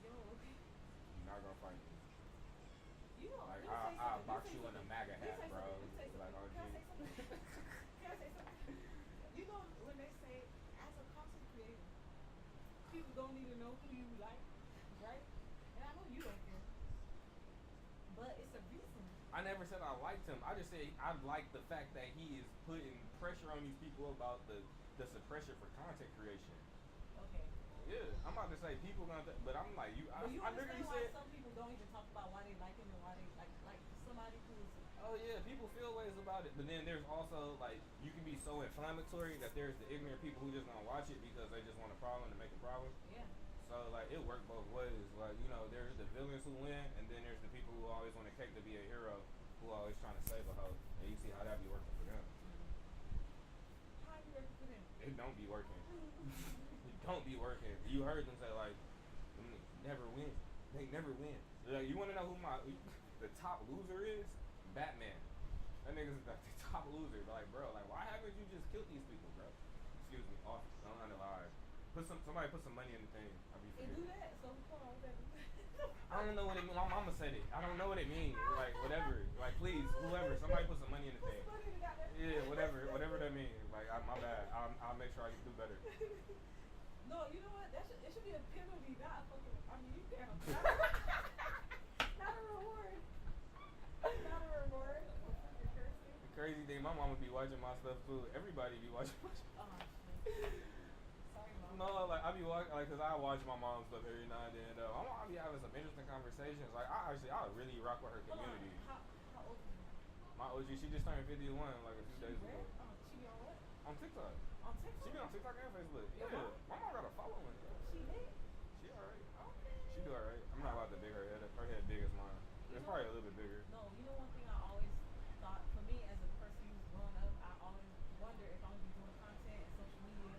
S1: Yo,
S2: You're not gonna fight me.
S1: you know,
S2: Like
S1: let me say
S2: I'll
S1: something. Let me
S2: box
S1: say
S2: you in a
S1: something.
S2: MAGA
S1: Let me
S2: hat,
S1: say something.
S2: bro.
S1: Let me say
S2: Like
S1: something.
S2: OG.
S1: Can I say something? Can I say something? You know when they say as a content creator, people don't need to know who you like, right? And I know you don't care, but it's a reason.
S2: I never said I liked him. I just said I like the fact that he is putting pressure on these people about the suppression for content creation.
S1: Okay.
S2: Yeah, I'm about to say people gonna, but I'm like you.
S1: But you
S2: I literally
S1: understand why
S2: said,
S1: some people don't even talk about why they like him and why they like somebody who's
S2: oh yeah, people feel ways about it, but then there's also like you can be so inflammatory that there's the ignorant people who just gonna watch it because they just want a problem to make a problem.
S1: yeah.
S2: So like it worked both ways. Like you know, there's the villains who win, and then there's the people who always want a cake to be a hero, who always trying to save a hoe. And you see how that be working for them.
S1: Mm. How you working for them?
S2: It don't be working. It don't be working. You heard them say like, them niggas never win. They never win. Like you want to know who my the top loser is? Batman. That nigga's the top loser. But like, bro, like why haven't you just killed these people, bro? Excuse me. Off. Don't underlie. Somebody put some money in the thing. I'll be
S1: It do
S2: forgetting.
S1: that. So hold on, whatever.
S2: I don't know what it means. My mama said it. I don't know what it means. Like whatever. Like please, whoever, somebody put some money in the
S1: Put
S2: thing.
S1: some money in the goddamn.
S2: Yeah, whatever that means. Like my bad. I'll make sure I do better.
S1: No, you know what? It should be a penalty, not a fucking. I mean, you damn. Not a reward. Not a reward for freaking cursing.
S2: The crazy thing, my mama be watching my stuff too. Everybody be watching my
S1: Oh shit. Sorry, mom.
S2: No, like I be watching, like, cause I watch my mom's stuff every now and then. My mom be having some interesting conversations. Like I really rock with her
S1: Hold on.
S2: community.
S1: How old is she?
S2: My OG, she just turned 51 like a few
S1: She be
S2: days ago.
S1: where? She be on what?
S2: On TikTok.
S1: On
S2: She
S1: TikTok?
S2: be on TikTok and Facebook.
S1: Your
S2: Yeah,
S1: mom?
S2: my mom got a following.
S1: She
S2: Yeah.
S1: lit?
S2: She alright. She do
S1: Okay.
S2: alright. I'm not about to big her head. Her head big as mine.
S1: You
S2: It's
S1: know,
S2: probably a little bit bigger.
S1: no, you know one thing I always thought, for me as a person who's grown up, I always wonder if I'm gonna be doing content and social media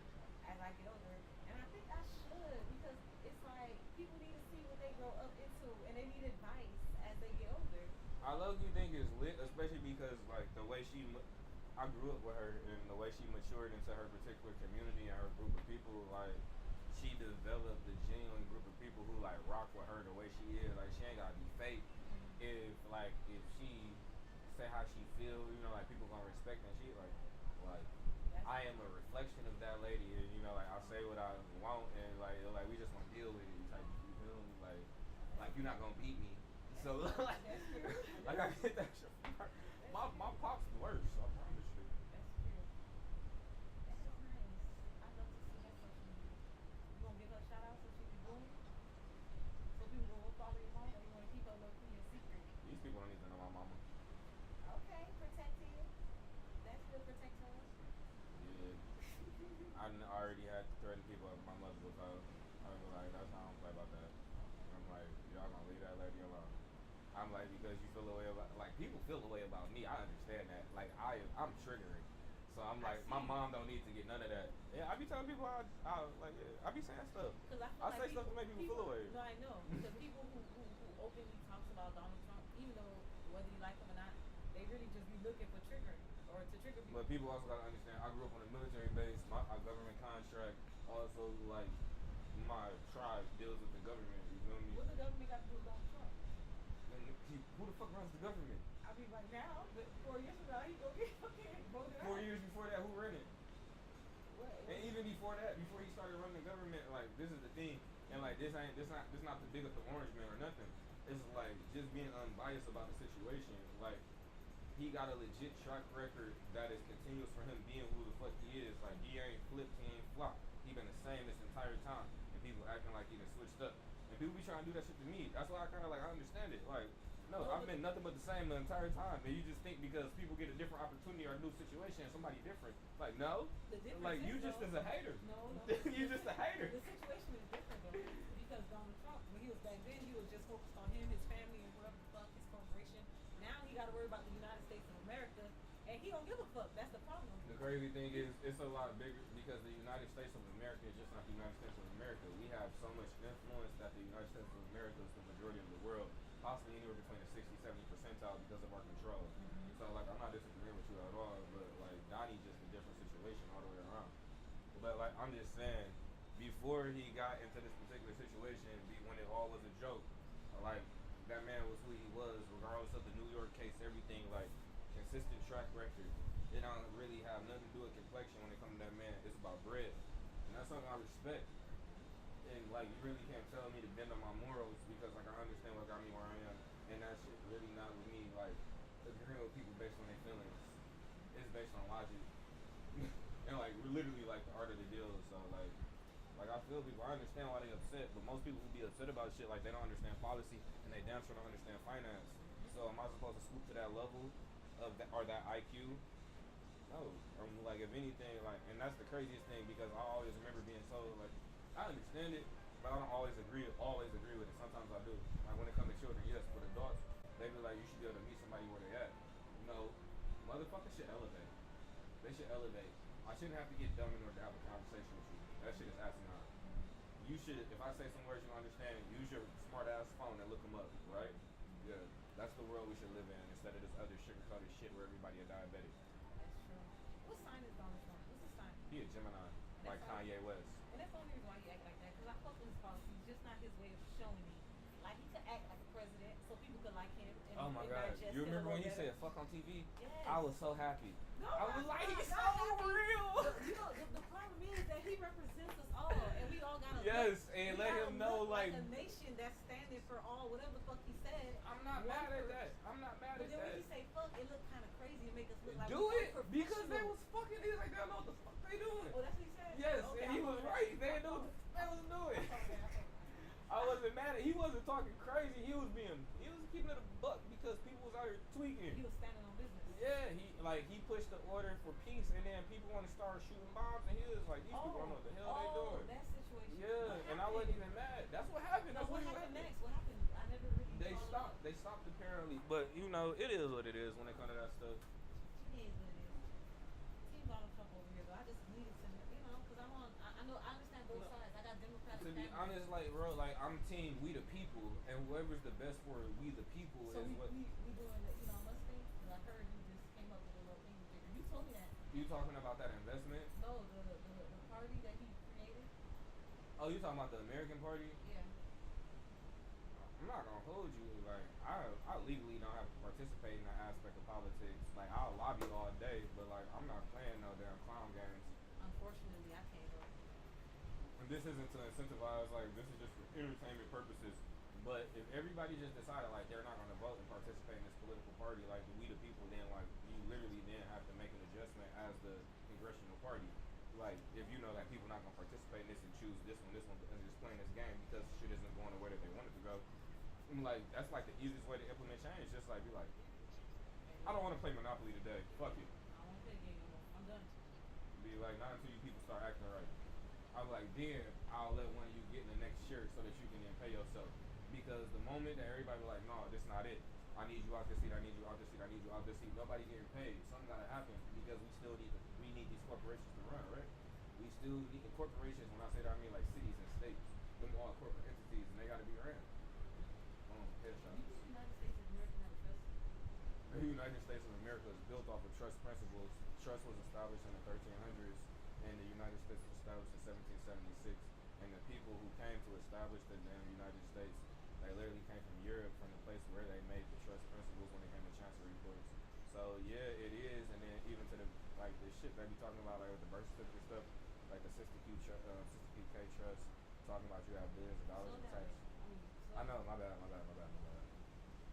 S1: as I get older. And I think I should because it's like people need to see what they grow up into and they need advice as they get older.
S2: I love you think it's lit, especially because like the way I grew up with her and the way she matured into her particular community and her group of people. Like she developed a genuine group of people who like rock with her the way she is. Like she ain't gotta be fake.
S1: Mm.
S2: If she say how she feel, you know, like people gonna respect and shit. Like
S1: That's
S2: I am a reflection of that lady, and you know, like I say what I want, and like we just gonna deal with it. Type, you feel me? Like you're not gonna beat me. So
S1: that's true.
S2: like I get that shit.
S1: That's
S2: My
S1: true.
S2: pop's worse. I promise you.
S1: That's true. That is nice. I'd love to see that social media. You gonna give her a shout out so she can boom? So people will go follow your mom or you wanna keep her low key a secret?
S2: These people don't need to know my mama.
S1: Okay, protected. That's good, protect her.
S2: Yeah, already had to threaten people with my mother before. I was like, that's how I don't play about that.
S1: Okay.
S2: I'm like, y'all gonna leave that lady alone. I'm like, because you feel the way about, like people feel the way about me. I understand that. Like I'm triggering. So I'm
S1: I
S2: like, my
S1: see.
S2: mom don't need to get none of that. Yeah, I be telling people I like, yeah, I be saying stuff.
S1: Because I feel
S2: I
S1: like
S2: say stuff to make people feel away.
S1: no, I know. Because people who openly talks about Donald Trump, even though whether you like him or not, they really just be looking for triggering or to trigger people.
S2: But people also gotta understand. I grew up on a military base. My government contract also like my tribe deals with the government. You feel me?
S1: What the government got to do with Donald Trump?
S2: Who the fuck runs the government?
S1: I mean, right now, but 4 years from now, he gonna get fucking voted out.
S2: 4 years before that, who ran it?
S1: What?
S2: And even before that, before he started running the government, like this is the thing, and like this not the big of the orange man or nothing. It's like just being unbiased about the situation. Like he got a legit track record that is continuous for him being who the fuck he is. Like he ain't flipped, he ain't flopped. He been the same this entire time, and people acting like he done switched up. And people be trying to do that shit to me. That's why I kind of like I understand it. Like no, I've been nothing but the same the entire time. And you just think because people get a different opportunity or a new situation, somebody different. Like no,
S1: The difference
S2: like
S1: is,
S2: you just
S1: though,
S2: is a hater.
S1: No.
S2: You just a hater.
S1: The situation is different though, because Donald Trump, when he was back then, he was just focused on him, his family, and whatever the fuck his corporation. Now he got to worry about the United States of America, and he don't give a fuck. That's the problem.
S2: The crazy thing is, it's a lot bigger because the United States of America is just not the United States of America. We have so much influence that the United States of America is the majority of the world, possibly anywhere between the 60, 70 percentile because of our control. So, like, I'm not disagreeing with you at all, but, like, Donnie just a different situation all the way around. But, like, I'm just saying, before he got into this particular situation, when it all was a joke, like, that man was who he was, regardless of the New York case, everything, like, consistent track record. It don't really have nothing to do with complexion when it comes to that man. It's about bread. And that's something I respect. And, like, you really can't tell me to bend on my morals because, like, I understand what got me where I am. And that shit really not with me, like, agreeing with people based on their feelings. It's based on logic. And, like, we're literally, like, the art of the deal. So, like, I feel people. I understand why they upset, but most people who be upset about shit, like, they don't understand policy and they damn sure don't understand finance. So, am I supposed to swoop to that level of that, or that IQ? No. Like, if anything, like, and that's the craziest thing because I always remember being told, like, I understand it, but I don't always agree with it. Sometimes I do. Like, when it comes to children, yes, but adults, they be like, you should be able to meet somebody where they at. No. Motherfuckers should elevate. They should elevate. I shouldn't have to get dumb in order to have a conversation with you. That shit is asinine. You should, if I say some words you understand, use your smart ass phone and look them up, right? Yeah. That's the world we should live in instead of this other sugar-coated shit where everybody is diabetic.
S1: That's true. What sign is Donald Trump? What's his sign?
S2: He a Gemini, like Kanye West.
S1: And that's the only reason why he act like that, because I fuck with his policies, just not his way of showing me. Like, he could act like a president so people could like him. And
S2: oh my God. You remember when he said fuck on TV?
S1: Yes.
S2: I was so happy.
S1: No,
S2: I was like, he's so
S1: real. You know, the problem is that he represents us all, and we all gotta
S2: and let him know,
S1: like a nation that's standing for all, whatever the fuck he said.
S2: I'm not mad at that. I'm not mad at that.
S1: But then when he say fuck, it look kind of crazy and make us look like
S2: do it because they was fucking. He's like, they don't know what the fuck they doing.
S1: Oh, that's what he said.
S2: Yes,
S1: okay,
S2: and he was right. They didn't know what the fuck they was doing. I wasn't mad at. He wasn't talking crazy. He was keeping it a buck because people was out here tweaking.
S1: He was standing on business.
S2: Yeah, he pushed the order for peace, and then people want to start shooting bombs, and he was like, these people don't know what the hell they doing.
S1: That situation.
S2: Yeah, and I wasn't even mad. That's what happened.
S1: No,
S2: That's
S1: what happened next? What happened? I never really.
S2: They stopped apparently, but you know, it is what it is when it comes to that stuff.
S1: It is what it is. Team Donald Trump over here, but I just needed to, because I know, I understand both sides. I got Democratic.
S2: To be honest, like, bro, like, I'm team we the people, and whoever's the best for we the people
S1: so
S2: is
S1: we
S2: what.
S1: we doing the Elon Musk thing. I heard you just came up with a little thing bigger. You told me that.
S2: You talking about that investment?
S1: No, the party that he created.
S2: Oh, you talking about the American Party?
S1: Yeah.
S2: I'm not gonna hold you. Like, I legally don't have to participate in that aspect of politics. Like, I'll lobby all day, but like, I'm not playing no damn clown games.
S1: Unfortunately, I can't go.
S2: And this isn't to incentivize. Like, this is just for entertainment purposes. But if everybody just decided like they're not gonna vote and participate in this political party, like we the people, then like you literally then have to make an adjustment as the congressional party. Like, if you know that people not gonna participate in this and choose this one, and just playing this game because shit isn't going the way that they want it to go. I'm like, that's like the easiest way to implement change. Just like be like, I don't want to play Monopoly today. Fuck it.
S1: I won't play the game anymore. I'm done.
S2: Be like, not until you people start acting right. I'm like, then I'll let one of you get in the next shirt so that you can then pay yourself. Because the moment that everybody be like, no, this not it. I need you out this seat. I need you out this seat. I need you out this seat. Nobody getting paid. Something gotta happen because we need these corporations to run, right? We still need corporations. When I say that, I mean like cities and states. Them all corporate entities, and they gotta be ran. Headshot.
S1: You think the United States of America have a trust?
S2: The United States of America is built off of trust principles. Trust was established in the 1300s, and the United States was established in 1776. And the people who came to establish the damn United States, they literally came from Europe, from the place where they made the trust principles when it came to chancery courts. So yeah, it is. And then even to the like the shit they be talking about, like with the birth certificate stuff, like the 60K trust, talking about you have billions of dollars in tax. I know, my bad.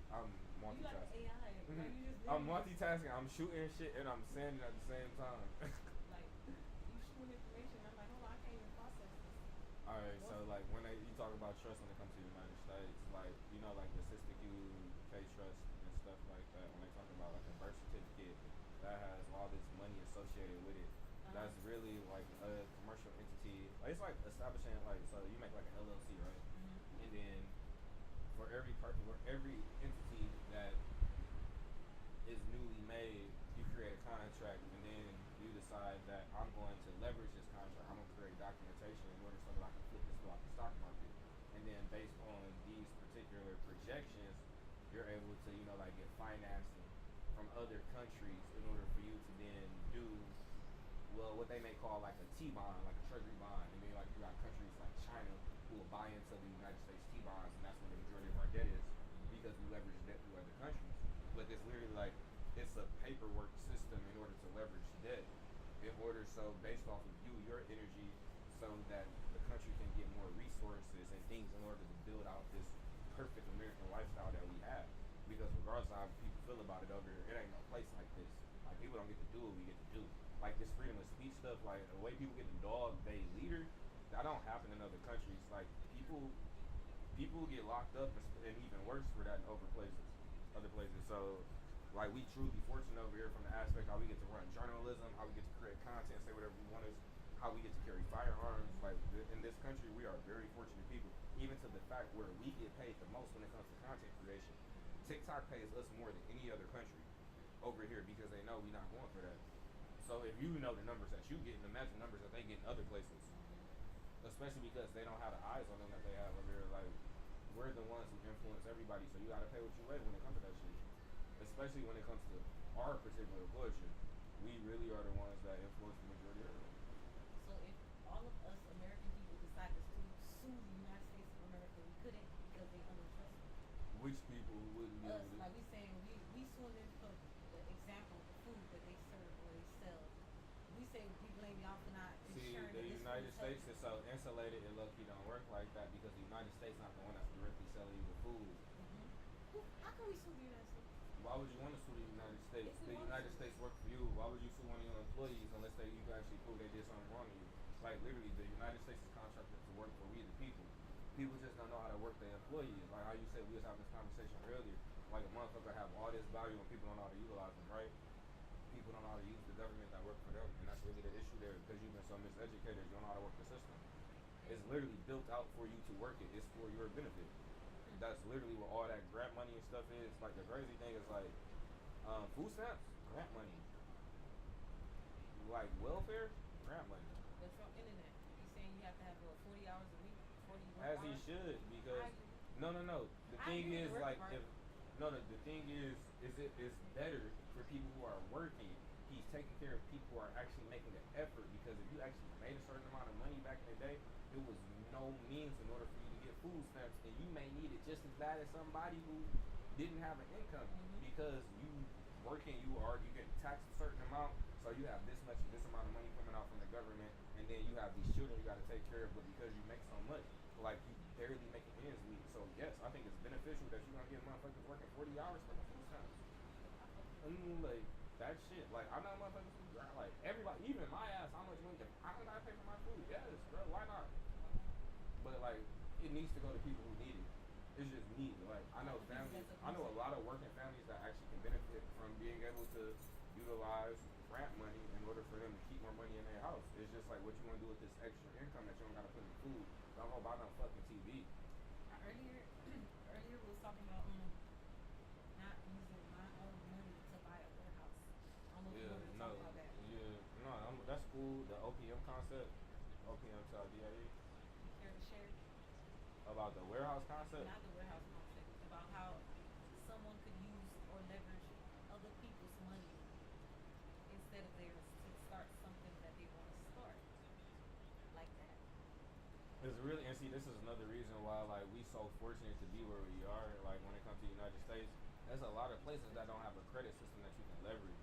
S2: I'm multitasking.
S1: You like AI, right? You just
S2: I'm multitasking. I'm shooting shit and I'm saying it at the same time.
S1: Like, you shooting information, I'm like, hold on, I can't even process this.
S2: Alright, so like when you talk about trust when it comes to the United States, like, you know, like the 60K trust and stuff like that, when they talk about like a birth certificate that has all this money associated with it, that's really like a commercial entity. Like, it's like establishing, like, so you make like an LLC, right? And then for every entity that decide that I'm going to leverage this contract. I'm gonna create documentation in order so that I can flip this throughout the stock market. And then based on these particular projections, you're able to, like get financing from other countries in order for you to then do well what they may call like a T bond, like a treasury bond. And then like you got countries like China who will buy into the United States T bonds, and that's where the majority of our debt is because we leverage debt through other countries. But it's literally like it's a paperwork system in order to leverage debt. In order so based off of you, your energy, so that the country can get more resources and things in order to build out this perfect American lifestyle that we have. Because regardless of how people feel about it over here, it ain't no place like this. Like people don't get to do what we get to do. Like this freedom of speech stuff, like the way people get to dog they leader, that don't happen in other countries. Like people get locked up and even worse for that in other places. So like we truly fortunate over here from the aspect how we get to run journalism, how we get to create content, say whatever we want is, how we get to carry firearms. Like in this country, we are very fortunate people, even to the fact where we get paid the most when it comes to content creation. TikTok pays us more than any other country over here because they know we're not going for that. So if you know the numbers that you get, imagine the numbers that they get in other places, especially because they don't have the eyes on them that they have over here. Like we're the ones who influence everybody, so you gotta pay what you weigh when it comes to that shit. Especially when it comes to our particular poetry, we really are the ones that influence the majority of it.
S1: So if all of us American people decided to sue the United States of America, we couldn't because they untrustworthy.
S2: Which people wouldn't be
S1: Us,
S2: able to?
S1: like we saying, we suing them for the example, the food that they serve or they sell. We say we blame y'all for not
S2: See,
S1: ensuring
S2: the
S1: that this
S2: United
S1: food is
S2: States
S1: healthy.
S2: is so insulated and low key don't work like that because the United States not the one that's directly selling you the food.
S1: How can we sue the United States?
S2: Why would you want to sue the United States?
S1: If we
S2: The
S1: want
S2: United
S1: to.
S2: States work for you. Why would you sue one of your employees unless you can actually prove they did something wrong to you? Like literally, the United States is contracted to work for we the people. People just don't know how to work their employees. Like how you said, we was having this conversation earlier. Like a motherfucker have all this value and people don't know how to utilize them, right? People don't know how to use the government that work for them, and that's really the issue there because you've been so miseducated. You don't know how to work the system. It's literally built out for you to work it. It's for your benefit. That's literally what all that grant money and stuff is. Like the crazy thing is like food stamps, grant money. Like welfare, grant money.
S1: But from internet, he's saying you have to have 40 hours a week, 40 work
S2: As he
S1: hours.
S2: should, because
S1: I agree.
S2: no. The
S1: I
S2: thing
S1: agree with
S2: is
S1: the work
S2: like
S1: part.
S2: if no, the thing is it is better for people who are working. He's taking care of people who are actually making the effort because if you actually made a certain amount of money back in the day, it was no means in order for you to get food stamps, and you may need it just as bad as somebody who didn't have an income because you working, you get taxed a certain amount, so you have this amount of money coming out from the government, and then you have these children you got to take care of, but because you make so much, like you barely making ends meet. So yes, I think it's beneficial that you're gonna get motherfuckers working 40 hours for the food stamps. Like that shit. Like I know motherfuckers who drive like everybody, even my ass. How much money? I don't gotta pay for my food. Yes, bro. Why not? But like it needs to go to people who need it. It's just needed. Like I know families. I know a lot of working families that actually can benefit from being able to utilize grant money in order for them to keep more money in their house. It's just like what you want to do with this extra income that you don't gotta put in food. Don't go buy no fucking TV.
S1: Earlier, earlier we was talking about not using my own money to buy a warehouse. I don't know if you
S2: Yeah,
S1: wanted to
S2: no,
S1: talk about that.
S2: no. That's cool. The OPM concept, OPM to DIE.
S1: You care to share?
S2: About the warehouse concept.
S1: Not the warehouse concept. About how someone could use or leverage other people's money instead of theirs to start something that they want to start. Like that.
S2: It's really and see this is another reason why like we so fortunate to be where we are. Like when it comes to the United States, there's a lot of places that don't have a credit system that you can leverage.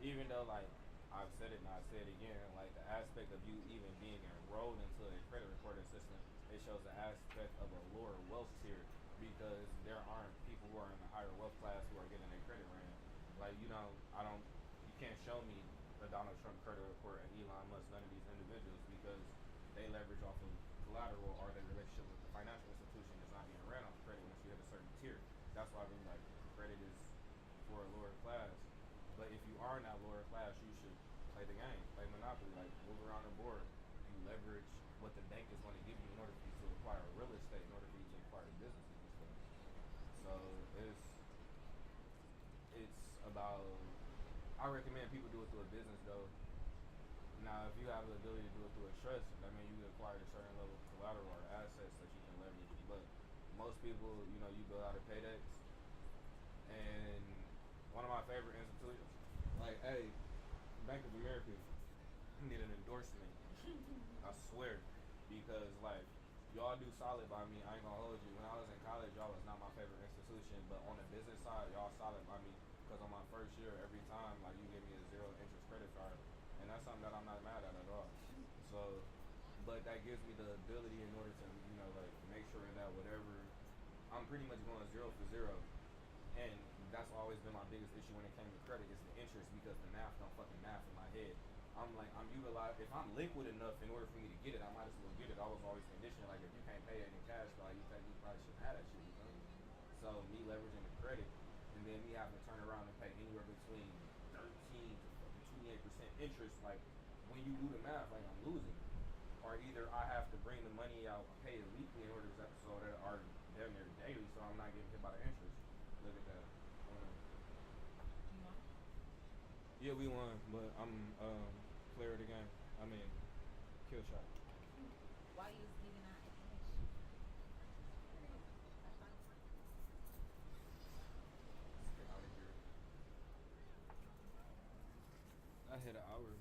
S2: Even though like I've said it and I'll say it again, like the aspect of you even being enrolled into a credit reporting system, it shows the aspect of a lower wealth tier because there aren't people who are in the higher wealth class who are getting a credit ran. Like you can't show me the Donald Trump credit report and Elon Musk, none of these individuals because they leverage off of collateral or their relationship with the financial institution is not being ran off credit once you hit a certain tier. That's why I mean like credit is for a lower class. But if you are in that lower class, you should play the game, play Monopoly, like move around the board. You leverage what the bank is going to give you in order for you to acquire real estate, in order for you to acquire businesses and stuff. So it's about. I recommend people do it through a business though, Now, if you have the ability to do it through a trust, that means you acquired a certain level of collateral or assets that you can leverage. But most people, you build out of paydex. And one of my favorite institutions, like, hey, Bank of America, need an endorsement. I swear, because like y'all do solid by me. I ain't gonna hold you. When I was in college, y'all was not my favorite institution, but on the business side, y'all solid by me. Because on my first year, every time like you give me a zero interest credit card, and that's something that I'm not mad at all. So, but that gives me the ability in order to like make sure that whatever I'm pretty much going zero for zero, and that's always been my biggest issue when it came to credit is the interest because the math don't fucking math in my head. I'm like, I'm utilized. If I'm liquid enough in order for me to get it, I might as well get it. I was always conditioned like if you can't pay it in cash, like you technically probably shouldn't have that shit. You know? So me leveraging the credit, and then me having to turn around and pay anywhere between 13 to 28% interest. Like when you do the math, like I'm losing. Or either I have to bring the money out, pay it weekly in order to so that are damn near daily, so I'm not getting hit by the interest. Look at that.
S1: You won?
S2: Yeah, we won, but I'm player of the game. I mean, kill shot.
S1: Why you was giving out information? That's fine.
S2: Let's get out of here. I hit an hour.